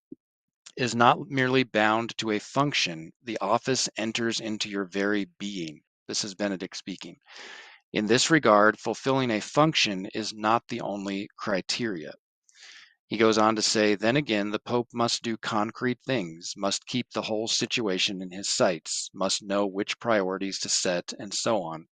Speaker 2: is not merely bound to a function, the office enters into your very being. This is Benedict speaking. In this regard, fulfilling a function is not the only criteria. He goes on to say, then again, the Pope must do concrete things, must keep the whole situation in his sights, must know which priorities to set, and so on.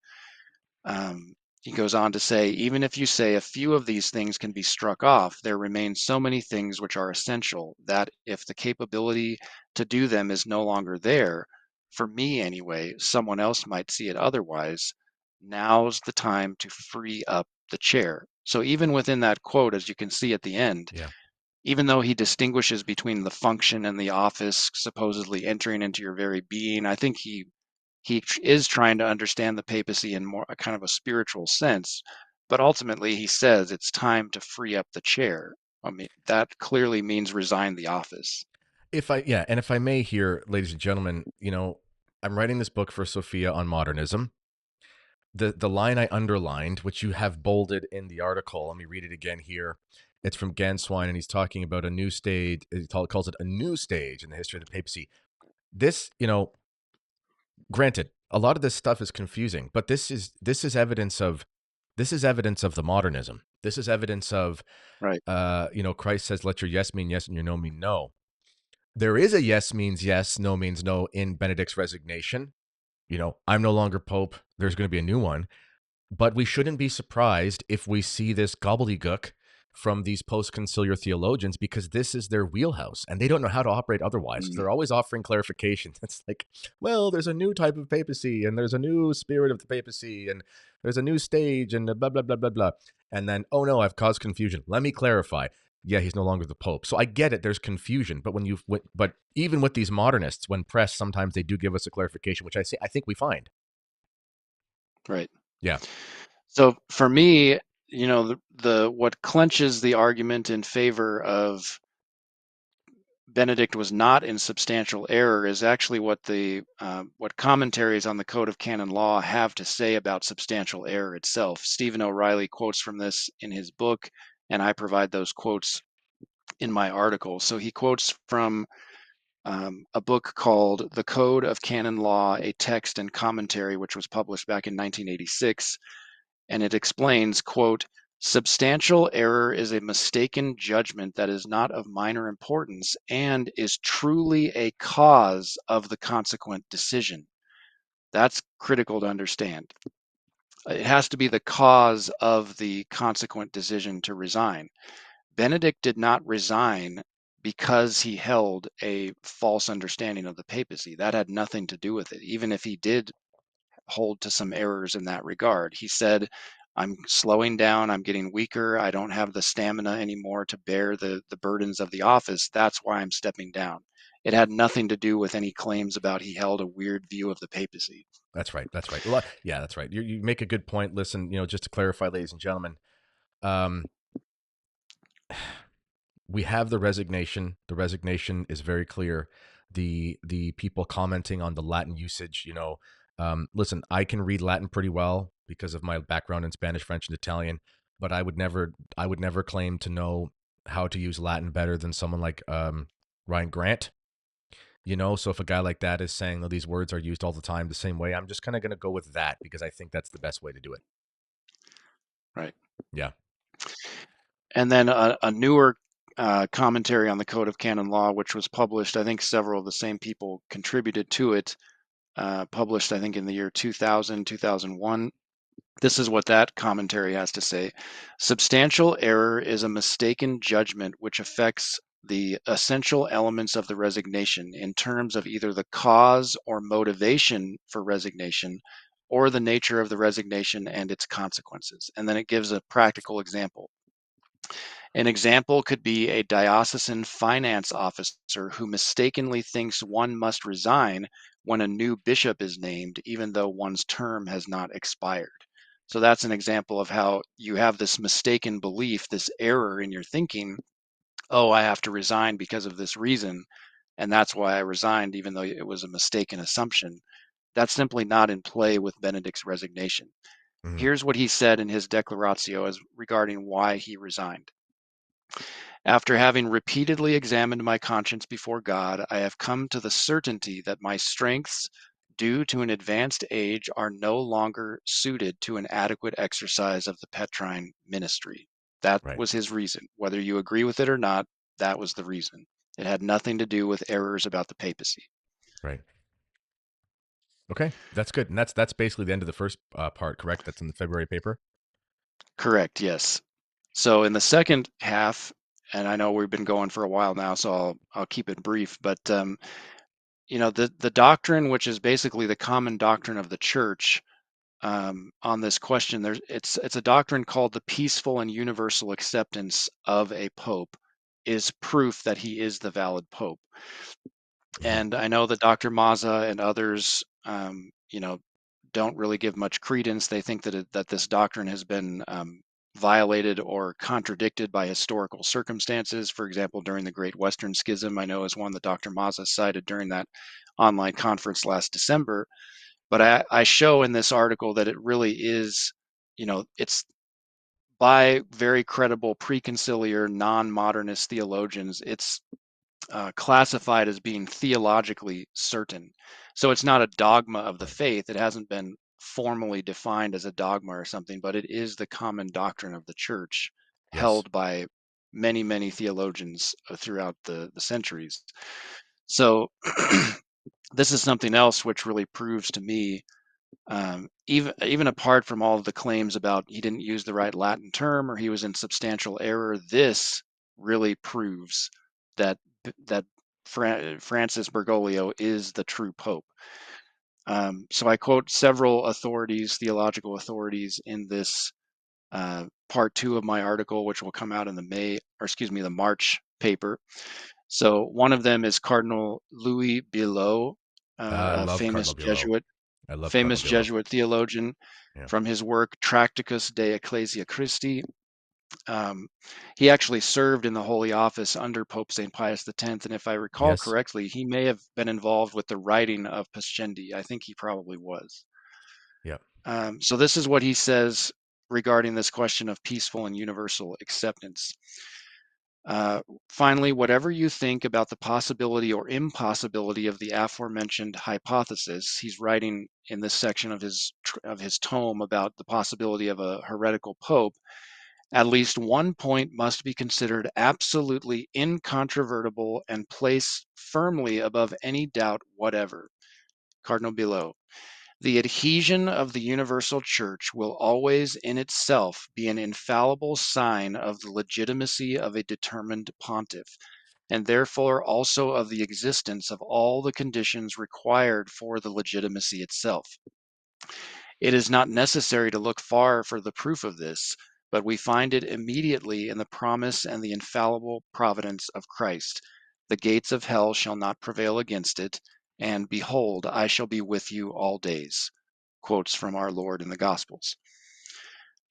Speaker 2: He goes on to say, even if you say a few of these things can be struck off, there remain so many things which are essential that if the capability to do them is no longer there, for me anyway, someone else might see it otherwise. Now's the time to free up the chair. So even within that quote, as you can see at the end,
Speaker 1: Yeah.
Speaker 2: even though he distinguishes between the function and the office supposedly entering into your very being, I think he is trying to understand the papacy in more a kind of a spiritual sense, but ultimately he says it's time to free up the chair. I mean, that clearly means resign the office.
Speaker 1: And if I may here, ladies and gentlemen, I'm writing this book for Sophia on modernism. The line I underlined, which you have bolded in the article, let me read it again here. It's from Ganswein, and he's talking about a new stage. He calls it a new stage in the history of the papacy. This, granted, a lot of this stuff is confusing, but this is evidence of the modernism. This is evidence of
Speaker 2: Right.
Speaker 1: Christ says, "Let your yes mean yes and your no mean no." There is a yes means yes, no means no in Benedict's resignation. I'm no longer pope. There's going to be a new one. But we shouldn't be surprised if we see this gobbledygook from these post-conciliar theologians, because this is their wheelhouse and they don't know how to operate otherwise.
Speaker 2: Mm,
Speaker 1: They're always offering clarification. It's like, well, there's a new type of papacy and there's a new spirit of the papacy and there's a new stage and blah, blah, blah, blah, blah. And then, oh no, I've caused confusion. Let me clarify. Yeah, he's no longer the pope. So I get it. There's confusion. But even with these modernists, when pressed, sometimes they do give us a clarification, which I think we find.
Speaker 2: right.
Speaker 1: Yeah.
Speaker 2: So for me, the what clenches the argument in favor of Benedict was not in substantial error is actually what commentaries on the Code of Canon Law have to say about substantial error itself. Stephen O'Reilly quotes from this in his book, and I provide those quotes in my article. So he quotes from a book called The Code of Canon Law, a Text and Commentary, which was published back in 1986. And it explains, quote, substantial error is a mistaken judgment that is not of minor importance and is truly a cause of the consequent decision. That's critical to understand. It has to be the cause of the consequent decision to resign. Benedict did not resign because he held a false understanding of the papacy. That had nothing to do with it. Even if he did hold to some errors in that regard, he said, I'm slowing down, I'm getting weaker, I don't have the stamina anymore to bear the burdens of the office. That's why I'm stepping down. It had nothing to do with any claims about he held a weird view of the papacy.
Speaker 1: That's right. That's right. Well, yeah, that's right. You make a good point. Listen, just to clarify, ladies and gentlemen, um, we have the resignation. The resignation is very clear. The people commenting on the Latin usage, listen, I can read Latin pretty well because of my background in Spanish, French, and Italian, but I would never claim to know how to use Latin better than someone like Ryan Grant. So if a guy like that is saying that these words are used all the time the same way, I'm just kind of going to go with that because I think that's the best way to do it.
Speaker 2: Right.
Speaker 1: Yeah.
Speaker 2: And then a newer commentary on the Code of Canon Law, which was published, I think several of the same people contributed to it, published, I think, in the year 2000, 2001. This is what that commentary has to say. Substantial error is a mistaken judgment which affects the essential elements of the resignation in terms of either the cause or motivation for resignation or the nature of the resignation and its consequences. And then it gives a practical example. An example could be a diocesan finance officer who mistakenly thinks one must resign when a new bishop is named, even though one's term has not expired. So that's an example of how you have this mistaken belief, this error in your thinking. Oh, I have to resign because of this reason. And that's why I resigned, even though it was a mistaken assumption. That's simply not in play with Benedict's resignation.
Speaker 1: Mhm.
Speaker 2: Here's what he said in his declaratio as regarding why he resigned. After having repeatedly examined my conscience before God, I have come to the certainty that my strengths, due to an advanced age, are no longer suited to an adequate exercise of the Petrine ministry. That
Speaker 1: Right.
Speaker 2: was his reason. Whether you agree with it or not, that was the reason. It had nothing to do with errors about the papacy.
Speaker 1: Right. Okay. That's good. And that's basically the end of the first part, correct? That's in the February paper.
Speaker 2: Correct, yes. So in the second half, and I know we've been going for a while now, so I'll keep it brief, but the doctrine, which is basically the common doctrine of the church, on this question, it's a doctrine called the peaceful and universal acceptance of a pope is proof that he is the valid pope.
Speaker 1: Mhm.
Speaker 2: And I know that Dr. Mazza and others, don't really give much credence. They think that this doctrine has been violated or contradicted by historical circumstances. For example, during the Great Western Schism, I know is one that Dr. Mazza cited during that online conference last December. But I show in this article that it really is, it's by very credible preconciliar non-modernist theologians. It's classified as being theologically certain. So it's not a dogma of the
Speaker 1: Right.
Speaker 2: faith. It hasn't been formally defined as a dogma or something, but it is the common doctrine of the church
Speaker 1: Yes.
Speaker 2: held by many, many theologians throughout the centuries. So this is something else which really proves to me, even apart from all of the claims about he didn't use the right Latin term or he was in substantial error, this really proves that that Francis Bergoglio is the true pope. So I quote several authorities, theological authorities, in this part two of my article, which will come out in the March paper. So one of them is Cardinal Louis Bilot,
Speaker 1: I
Speaker 2: a
Speaker 1: love Cardinal Bulow. I love Cardinal
Speaker 2: famous
Speaker 1: Bulow.
Speaker 2: Jesuit theologian,
Speaker 1: Yeah.
Speaker 2: from his work Tracticus de Ecclesia Christi. Um, he actually served in the Holy Office under Pope St. Pius X, and if I recall
Speaker 1: Yes.
Speaker 2: correctly, he may have been involved with the writing of Pascendi. I think he probably was.
Speaker 1: Yeah.
Speaker 2: So this is what he says regarding this question of peaceful and universal acceptance. Finally, whatever you think about the possibility or impossibility of the aforementioned hypothesis, he's writing in this section of his tome about the possibility of a heretical pope. At least one point must be considered absolutely incontrovertible and placed firmly above any doubt whatever. Cardinal Bilot. The adhesion of the universal church will always in itself be an infallible sign of the legitimacy of a determined pontiff, and therefore also of the existence of all the conditions required for the legitimacy itself. It is not necessary to look far for the proof of this, but we find it immediately in the promise and the infallible providence of Christ. The gates of hell shall not prevail against it, and behold, I shall be with you all days. Quotes from our Lord in the Gospels.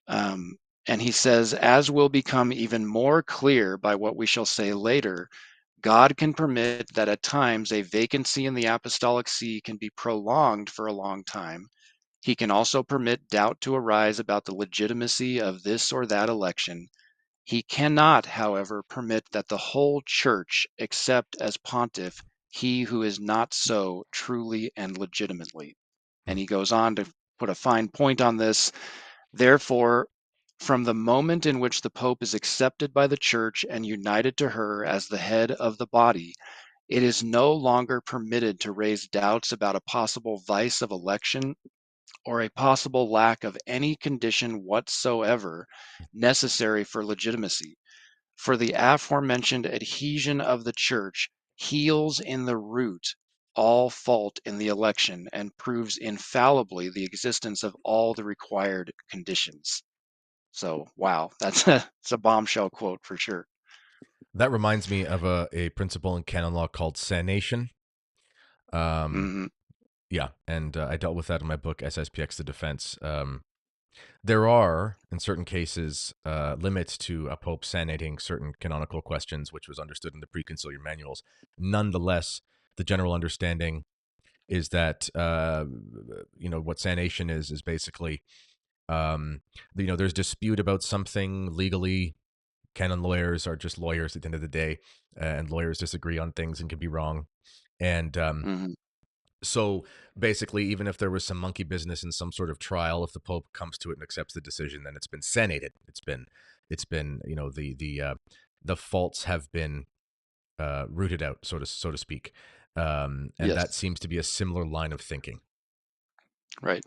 Speaker 2: Um, and he says, as will become even more clear by what we shall say later, God can permit that at times a vacancy in the apostolic see can be prolonged for a long time. He can also permit doubt to arise about the legitimacy of this or that election. He cannot, however, permit that the whole church accept as pontiff he who is not so truly and legitimately.
Speaker 1: Hmm.
Speaker 2: And he goes on to put a fine point on this. Therefore, from the moment in which the Pope is accepted by the Church and united to her as the head of the body, it is no longer permitted to raise doubts about a possible vice of election or a possible lack of any condition whatsoever necessary for legitimacy. For the aforementioned adhesion of the Church heals in the root all fault in the election and proves infallibly the existence of all the required conditions. So, wow, it's a bombshell quote for sure.
Speaker 1: That reminds me of a principle in canon law called sanation. Um,
Speaker 2: Hmm.
Speaker 1: yeah, and I dealt with that in my book SSPX: The Defense. There are, in certain cases, limits to a pope sanating certain canonical questions, which was understood in the preconciliar manuals. Nonetheless, the general understanding is that what sanation is basically um, there's dispute about something legally. Canon lawyers are just lawyers at the end of the day, and lawyers disagree on things and can be wrong. And
Speaker 2: Hmm.
Speaker 1: so basically, even if there was some monkey business in some sort of trial, if the Pope comes to it and accepts the decision, then it's been sanated. It's been the faults have been rooted out, so to speak. And that
Speaker 2: Yes,
Speaker 1: seems to be a similar line of thinking.
Speaker 2: right.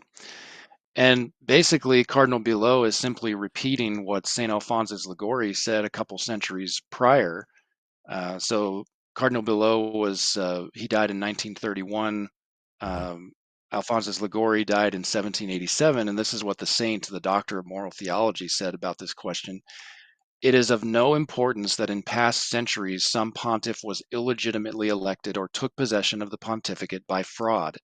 Speaker 2: And basically, Cardinal Below is simply repeating what St. Alphonsus Liguori said a couple centuries prior. So Cardinal Below he died in 1931.
Speaker 1: Hmm.
Speaker 2: Um, Alphonsus Liguori died in 1787, and this is what the saint, the doctor of moral theology, said about this question. It is of no importance that in past centuries some pontiff was illegitimately elected or took possession of the pontificate by fraud.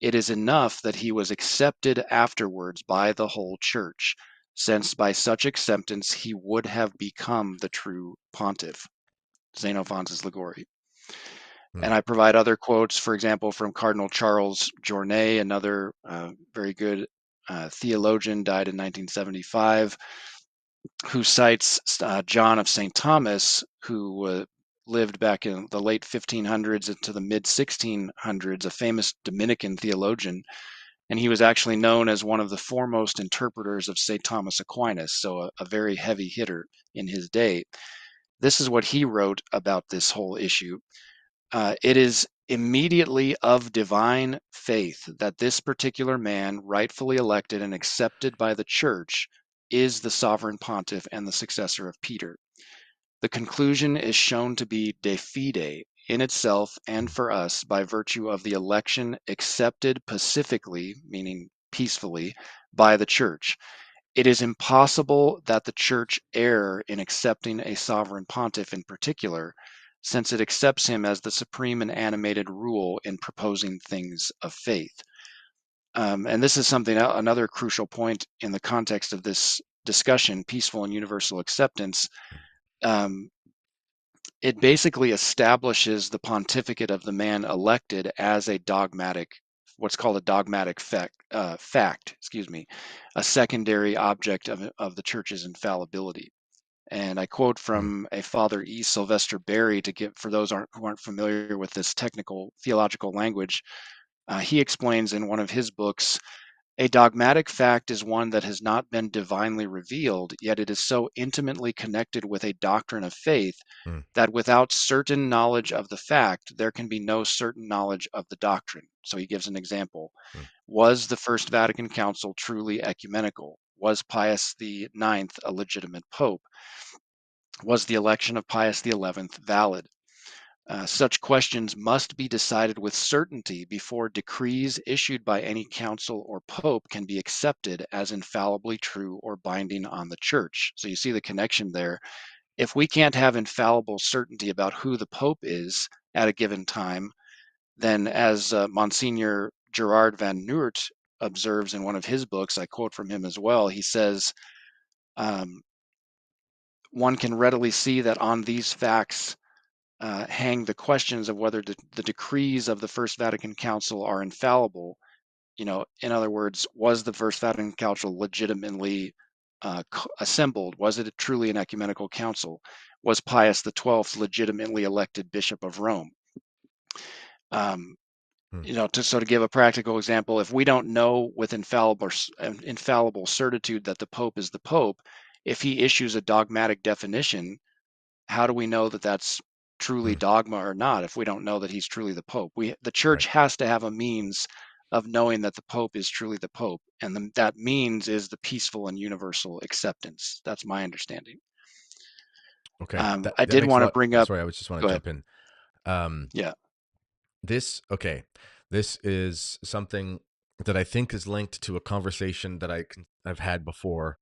Speaker 2: It is enough that he was accepted afterwards by the whole church, since by such acceptance he would have become the true pontiff. St. Alphonsus Liguori.
Speaker 1: Hmm.
Speaker 2: And I provide other quotes, for example, from Cardinal Charles Journet, another very good theologian, died in 1975, who cites John of St. Thomas, who lived back in the late 1500s into the mid 1600s, a famous Dominican theologian. And he was actually known as one of the foremost interpreters of St. Thomas Aquinas, so a very heavy hitter in his day. This is what he wrote about this whole issue. It is immediately of divine faith that this particular man, rightfully elected and accepted by the church, is the sovereign pontiff and the successor of Peter. The conclusion is shown to be de fide in itself and
Speaker 1: Hmm.
Speaker 2: for us by virtue of the election accepted pacifically, meaning peacefully, by the church. It is impossible that the church err in accepting a sovereign pontiff in particular, since it accepts him as the supreme and animated rule in proposing things of faith. And this is another crucial point in the context of this discussion, peaceful and universal acceptance. Um, it basically establishes the pontificate of the man elected as a dogmatic, what's called a dogmatic fact, excuse me, a secondary object of the church's infallibility. And I quote
Speaker 1: Hmm.
Speaker 2: from a Father E. Sylvester Berry to give for those who aren't familiar with this technical theological language. He explains in one of his books, a dogmatic fact is one that has not been divinely revealed, yet it is so intimately connected with a doctrine of faith
Speaker 1: Hmm.
Speaker 2: that without certain knowledge of the fact, there can be no certain knowledge of the doctrine. So he gives an example.
Speaker 1: Hmm.
Speaker 2: Was the First Vatican Council truly ecumenical? Was Pius the Ninth a legitimate pope? Was the election of Pius XI valid? Such questions must be decided with certainty before decrees issued by any council or pope can be accepted as infallibly true or binding on the church. So you see the connection there. if we can't have infallible certainty about who the Pope is at a given time, then as Monsignor Gerard van Noort observes in one of his books, I quote from him as well, he says, um, one can readily see that on these facts hang the questions of whether the decrees of the First Vatican Council are infallible. In other words, was the First Vatican Council legitimately assembled? Was it truly an ecumenical council? Was Pius XII legitimately elected Bishop of Rome? Um,
Speaker 1: Hmm.
Speaker 2: to give a practical example, if we don't know with infallible certitude that the Pope is the Pope, if he issues a dogmatic definition, how do we know that that's truly
Speaker 1: Hmm.
Speaker 2: dogma or not if we don't know that he's truly the Pope? The
Speaker 1: Right.
Speaker 2: church has to have a means of knowing that the Pope is truly the Pope, and that means is the peaceful and universal acceptance. That's my understanding.
Speaker 1: Okay.
Speaker 2: I
Speaker 1: That
Speaker 2: did
Speaker 1: makes a
Speaker 2: want to
Speaker 1: lot.
Speaker 2: bring up.
Speaker 1: Sorry, I was just want
Speaker 2: Go
Speaker 1: to
Speaker 2: ahead.
Speaker 1: jump in. Um,
Speaker 2: Yeah.
Speaker 1: this okay. This is something that I think is linked to a conversation that I've had before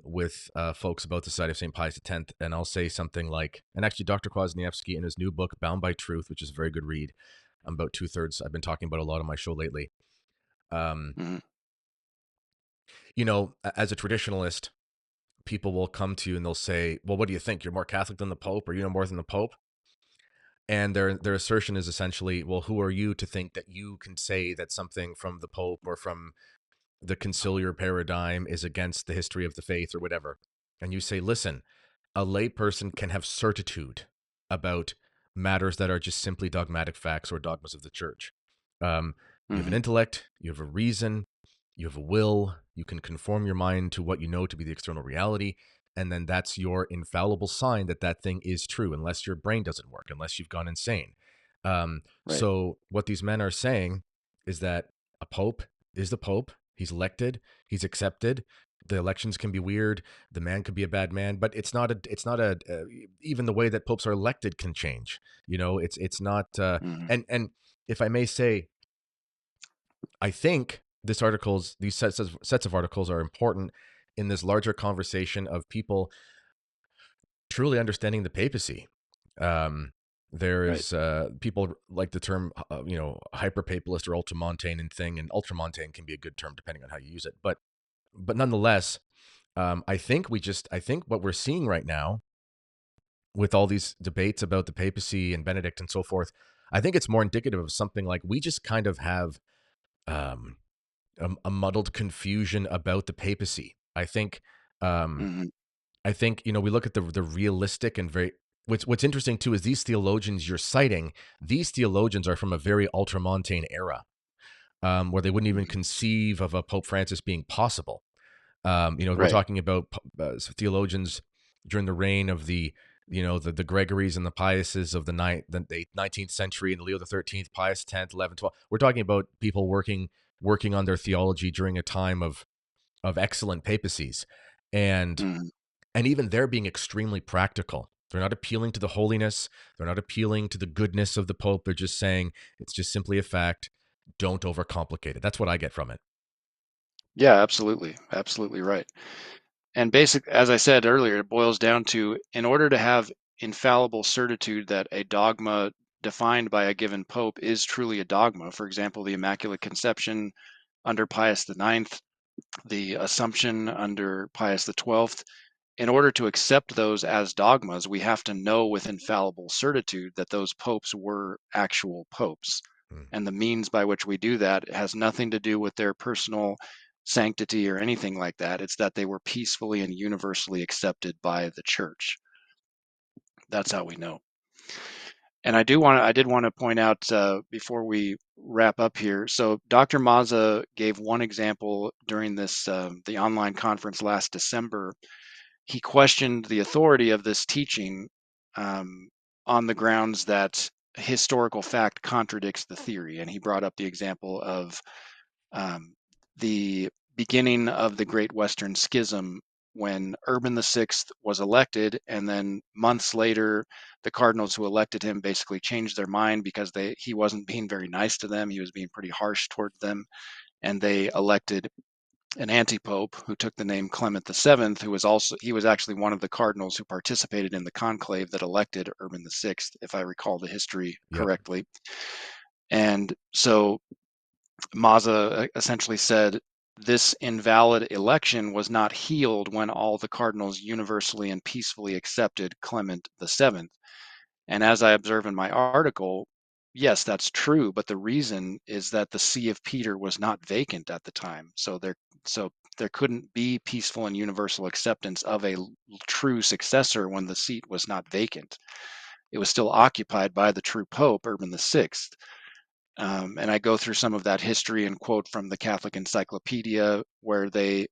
Speaker 1: with folks about the Society of St. Pius X, and I'll say something like, and actually, Dr. Kwasniewski in his new book Bound by Truth, which is a very good read, about 2/3. I've been talking about a lot on my show lately. Um,
Speaker 2: Hmm.
Speaker 1: as a traditionalist, people will come to you and they'll say, "Well, what do you think? You're more Catholic than the Pope, or you know more than the Pope?" And their assertion is essentially, "Well, who are you to think that you can say that something from the Pope or from the conciliar paradigm is against the history of the faith or whatever?" And you say, "Listen, a layperson can have certitude about matters that are just simply dogmatic facts or dogmas of the church. You have an
Speaker 2: Hmm.
Speaker 1: intellect, you have a reason, you have a will, you can conform your mind to what you know to be the external reality, and then that's your infallible sign that that thing is true, unless your brain doesn't work, unless you've gone insane."
Speaker 2: Right.
Speaker 1: So, what these men are saying is that a pope is the pope, he's elected, he's accepted. The elections can be weird, the man could be a bad man, but it's not a even the way that popes are elected can change. It's not
Speaker 2: Hmm.
Speaker 1: and if I may say, I think these sets of articles are important in this larger conversation of people truly understanding the papacy. Um,
Speaker 2: Right.
Speaker 1: there's people like the term hyper papalist or ultramontane thing, and ultramontane can be a good term depending on how you use it. But nonetheless, I think what we're seeing right now with all these debates about the papacy and Benedict and so forth, I think it's more indicative of something like we just kind of have um, a muddled confusion about the papacy. Um,
Speaker 2: Hmm.
Speaker 1: I think we look at the realistic and very. What's interesting too is these theologians you're citing. These theologians are from a very ultramontane era, where they wouldn't even
Speaker 2: Hmm.
Speaker 1: conceive of a Pope Francis being possible. We're
Speaker 2: Right.
Speaker 1: talking about theologians during the reign of the Gregories and the Piuses of the 19th century, and Leo the 13th, Pius X, 11, 12. We're talking about people working on their theology during a time of excellent papacies, and
Speaker 2: Hmm.
Speaker 1: and even they're being extremely practical. They're not appealing to the holiness. They're not appealing to the goodness of the Pope. They're just saying it's just simply a fact. Don't overcomplicate it. That's what I get from it.
Speaker 2: Yeah, absolutely. Absolutely right. And as I said earlier, it boils down to in order to have infallible certitude that a dogma defined by a given pope is truly a dogma. For example, the Immaculate Conception under Pius IX, the Assumption under Pius XII. In order to accept those as dogmas, we have to know with infallible certitude that those popes were actual popes.
Speaker 1: Mm.
Speaker 2: And the means by which we do that has nothing to do with their personal sanctity or anything like that. It's that they were peacefully and universally accepted by the church. That's how we know. And I did want to point out before we wrap up here. So Dr. Maza gave one example during the online conference last December. He questioned the authority of this teaching um, on the grounds that historical fact contradicts the theory. And he brought up the example of um, the beginning of the Great Western Schism when Urban VI was elected, and then months later, the cardinals who elected him basically changed their mind because he wasn't being very nice to them. He was being pretty harsh towards them, and they elected an anti-pope who took the name Clement VII, who was also he was actually one of the cardinals who participated in the conclave that elected Urban VI, if I recall the history
Speaker 1: Yep.
Speaker 2: correctly. And so Maza essentially said this invalid election was not healed when all the cardinals universally and peacefully accepted Clement VII. And as I observe in my article, yes, that's true, but the reason is that the See of Peter was not vacant at the time. So there couldn't be peaceful and universal acceptance of a true successor when the seat was not vacant. It was still occupied by the true Pope, Urban VI. And I go through some of that history and quote from the Catholic Encyclopedia, where it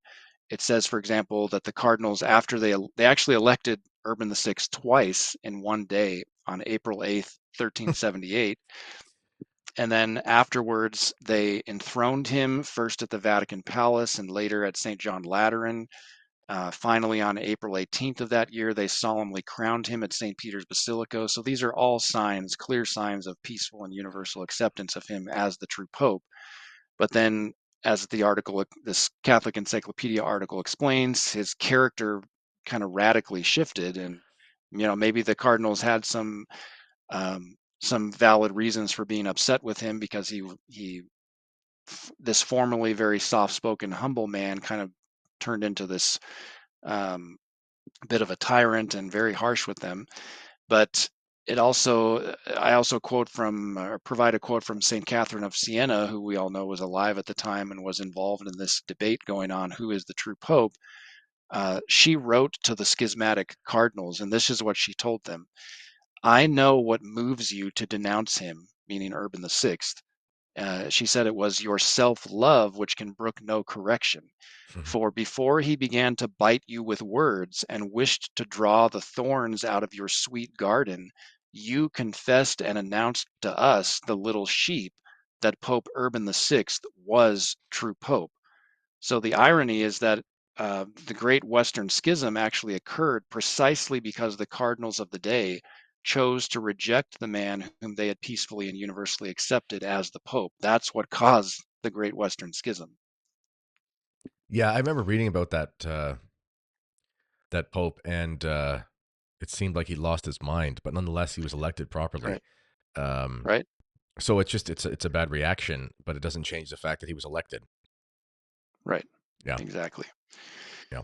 Speaker 2: says, for example, that the cardinals, after they actually elected Urban VI twice in one day on April 8th, 1378, and then afterwards they enthroned him first at the Vatican Palace and later at St. John Lateran. Finally, on April 18th of that year, they solemnly crowned him at St. Peter's Basilica. So these are all signs, clear signs of peaceful and universal acceptance of him as the true pope. But then, as the article, this Catholic Encyclopedia article explains, his character kind of radically shifted, and maybe the cardinals had some valid reasons for being upset with him because he this formerly very soft-spoken, humble man kind of turned into this um, bit of a tyrant and very harsh with them. But I also quote from or provide a quote from St. Catherine of Siena, who we all know was alive at the time and was involved in this debate going on who is the true pope. She wrote to the schismatic cardinals, and this is what she told them: I know what moves you to denounce him, meaning Urban VI. She said it was your self love which can brook no correction. For before he began to bite you with words and wished to draw the thorns out of your sweet garden, you confessed and announced to us, the little sheep, that Pope Urban VI was true Pope. So the irony is that the Great Western Schism actually occurred precisely because the cardinals of the day chose to reject the man whom they had peacefully and universally accepted as the Pope. That's what caused the Great Western Schism.
Speaker 1: Yeah, I remember reading about that pope, and it seemed like he lost his mind, but nonetheless, he was elected properly.
Speaker 2: Right.
Speaker 1: Um,
Speaker 2: Right.
Speaker 1: so it's a bad reaction, but it doesn't change the fact that he was elected.
Speaker 2: Right.
Speaker 1: Yeah,
Speaker 2: Exactly.
Speaker 1: yeah.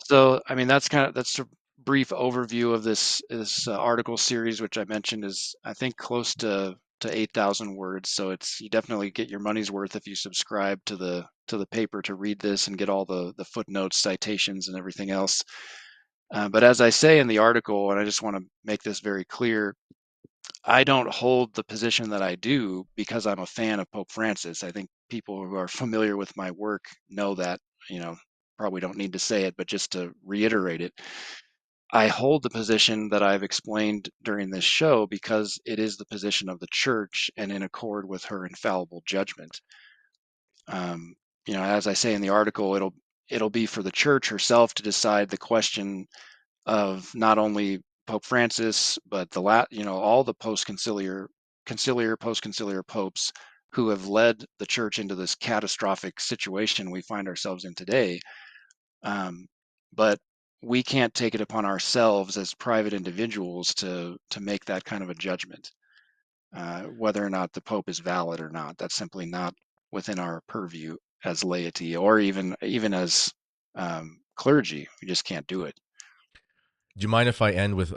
Speaker 2: So, I mean, that's a brief overview of this article series, which I mentioned is I think close to 8,000 words. So it's you definitely get your money's worth if you subscribe to the paper to read this and get all the footnotes, citations, and everything else. But as I say in the article, and I just want to make this very clear, I don't hold the position that I do because I'm a fan of Pope Francis. I think people who are familiar with my work know that, you know, probably don't need to say it, but just to reiterate it, I hold the position that I've explained during this show because it is the position of the church and in accord with her infallible judgment. Um, as I say in the article, it'll be for the church herself to decide the question of not only Pope Francis, but all the post-conciliar popes who have led the church into this catastrophic situation we find ourselves in today. Um, but we can't take it upon ourselves as private individuals to make that kind of a judgment, whether or not the Pope is valid or not. That's simply not within our purview as laity, or even as clergy. We just can't do it.
Speaker 1: Do you mind if I end with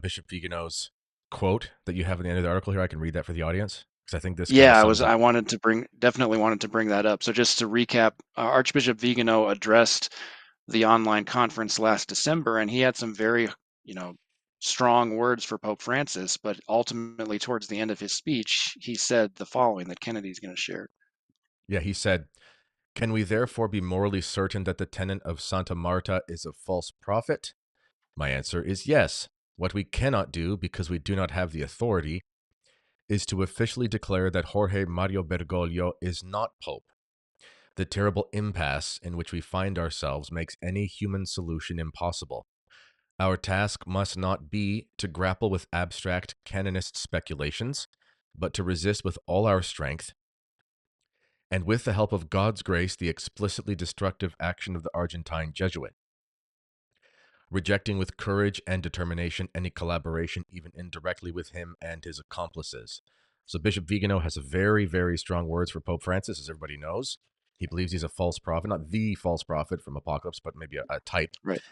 Speaker 1: Bishop Vigano's quote that you have at the end of the article here? I can read that for the audience because I think this kind of
Speaker 2: Yeah,
Speaker 1: sums up.
Speaker 2: I wanted to definitely wanted to bring that up. So just to recap, Archbishop Vigano addressed the online conference last December, and he had some very, you know, strong words for Pope Francis, but ultimately towards the end of his speech, he said the following that Kennedy's going to share.
Speaker 1: Yeah, he said, "Can we therefore be morally certain that the tenet of Santa Marta is a false prophet? My answer is yes. What we cannot do, because we do not have the authority, is to officially declare that Jorge Mario Bergoglio is not Pope. The terrible impasse in which we find ourselves makes any human solution impossible. Our task must not be to grapple with abstract canonist speculations, but to resist with all our strength and with the help of God's grace, the explicitly destructive action of the Argentine Jesuit, rejecting with courage and determination any collaboration, even indirectly, with him and his accomplices. So Bishop Vigano has a very, very strong words for Pope Francis, as everybody knows. He believes he's a false prophet, not the false prophet from Apocalypse, but maybe a type.
Speaker 2: Right.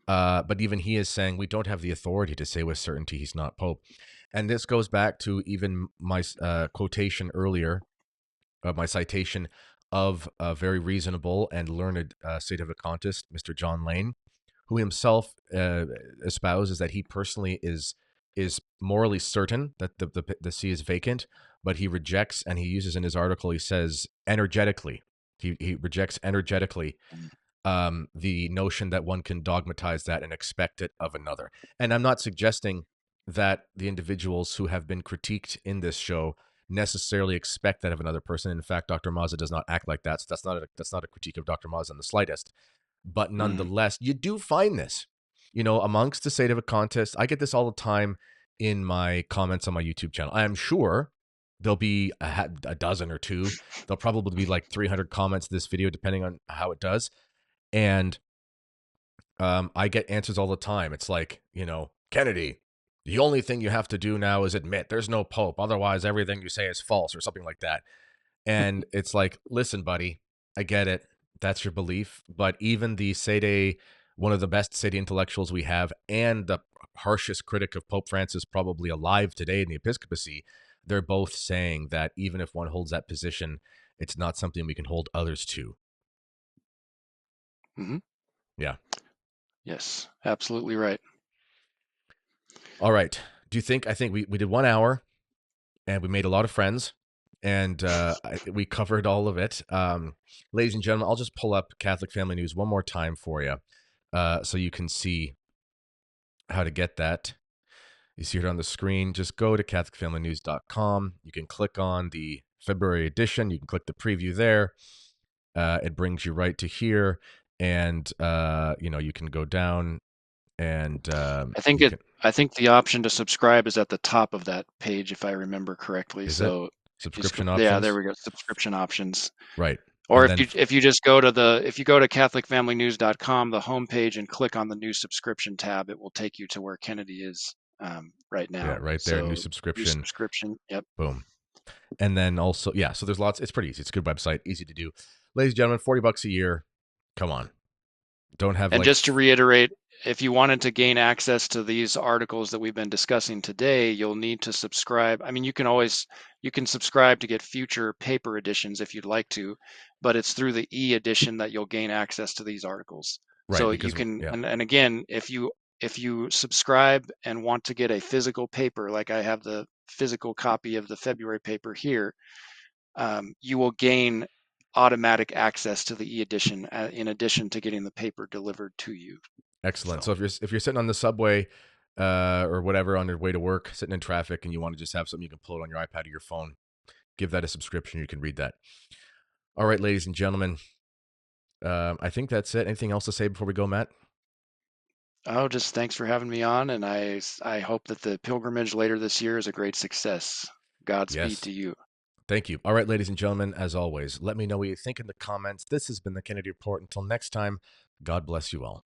Speaker 1: But even he is saying we don't have the authority to say with certainty he's not Pope. And this goes back to even my quotation earlier, my citation of a very reasonable and learned sedevacantist, Mr. John Lane, who himself espouses that he personally is morally certain that the see is vacant, but he rejects, and he uses in his article, he says energetically, he rejects energetically the notion that one can dogmatize that and expect it of another. And I'm not suggesting that the individuals who have been critiqued in this show necessarily expect that of another person. In fact, Dr. Mazza does not act like that. So that's not a critique of Dr. Mazza in the slightest. But
Speaker 2: Mm-hmm.
Speaker 1: nonetheless, you do find this, amongst the state of a contest. I get this all the time in my comments on my YouTube channel. I am sure there'll be a dozen or two. There'll probably be like 300 comments to this video, depending on how it does. And I get answers all the time. It's like, Kennedy, the only thing you have to do now is admit there's no Pope. Otherwise, everything you say is false or something like that. And it's like, listen, buddy, I get it. That's your belief. But even the Sede, one of the best Sede intellectuals we have, and the harshest critic of Pope Francis probably alive today in the episcopacy, they're both saying that even if one holds that position, it's not something we can hold others to.
Speaker 2: Mm-hmm.
Speaker 1: Yeah.
Speaker 2: Yes, absolutely right.
Speaker 1: All right. I think we did 1 hour and we made a lot of friends and we covered all of it. Ladies and gentlemen, I'll just pull up Catholic Family News one more time for you so you can see how to get that. You see it on the screen. Just go to CatholicFamilyNews.com. You can click on the February edition. You can click the preview there. It brings you right to here. And, you can go down and
Speaker 2: I think
Speaker 1: you
Speaker 2: it.
Speaker 1: can,
Speaker 2: I think the option to subscribe is at the top of that page, if I remember correctly.
Speaker 1: is it?
Speaker 2: So if you
Speaker 1: Subscription
Speaker 2: yeah, there
Speaker 1: options?
Speaker 2: we go, subscription options.
Speaker 1: Right.
Speaker 2: Or
Speaker 1: And
Speaker 2: if
Speaker 1: then
Speaker 2: you just go to CatholicFamilyNews.com, the homepage, and click on the new subscription tab, it will take you to where Kennedy is right
Speaker 1: yeah,
Speaker 2: now.
Speaker 1: right there, new
Speaker 2: So new
Speaker 1: subscription.
Speaker 2: subscription. Yep.
Speaker 1: Boom. And then also, yeah, so there's lots. It's pretty easy. It's a good website, easy to do. Ladies and gentlemen, $40 a year. Come on. Don't have
Speaker 2: And
Speaker 1: like,
Speaker 2: just to reiterate, if you wanted to gain access to these articles that we've been discussing today, you'll need to subscribe. I mean, you can subscribe to get future paper editions if you'd like to, but it's through the e-edition that you'll gain access to these articles.
Speaker 1: right,
Speaker 2: So you
Speaker 1: because,
Speaker 2: can,
Speaker 1: yeah,
Speaker 2: and again, if you subscribe and want to get a physical paper, like I have the physical copy of the February paper here, you will gain automatic access to the e-edition in addition to getting the paper delivered to you.
Speaker 1: excellent.
Speaker 2: So,
Speaker 1: So if you're sitting on the subway or whatever on your way to work, sitting in traffic, and you want to just have something you can pull it on your iPad or your phone, give that a subscription. You can read that. All right, ladies and gentlemen, I think that's it. Anything else to say before we go, Matt?
Speaker 2: oh, just thanks for having me on, and I hope that the pilgrimage later this year is a great success. Godspeed
Speaker 1: Yes.
Speaker 2: to you.
Speaker 1: Thank you. All right, ladies and gentlemen, as always, let me know what you think in the comments. This has been the Kennedy Report. Until next time, God bless you all.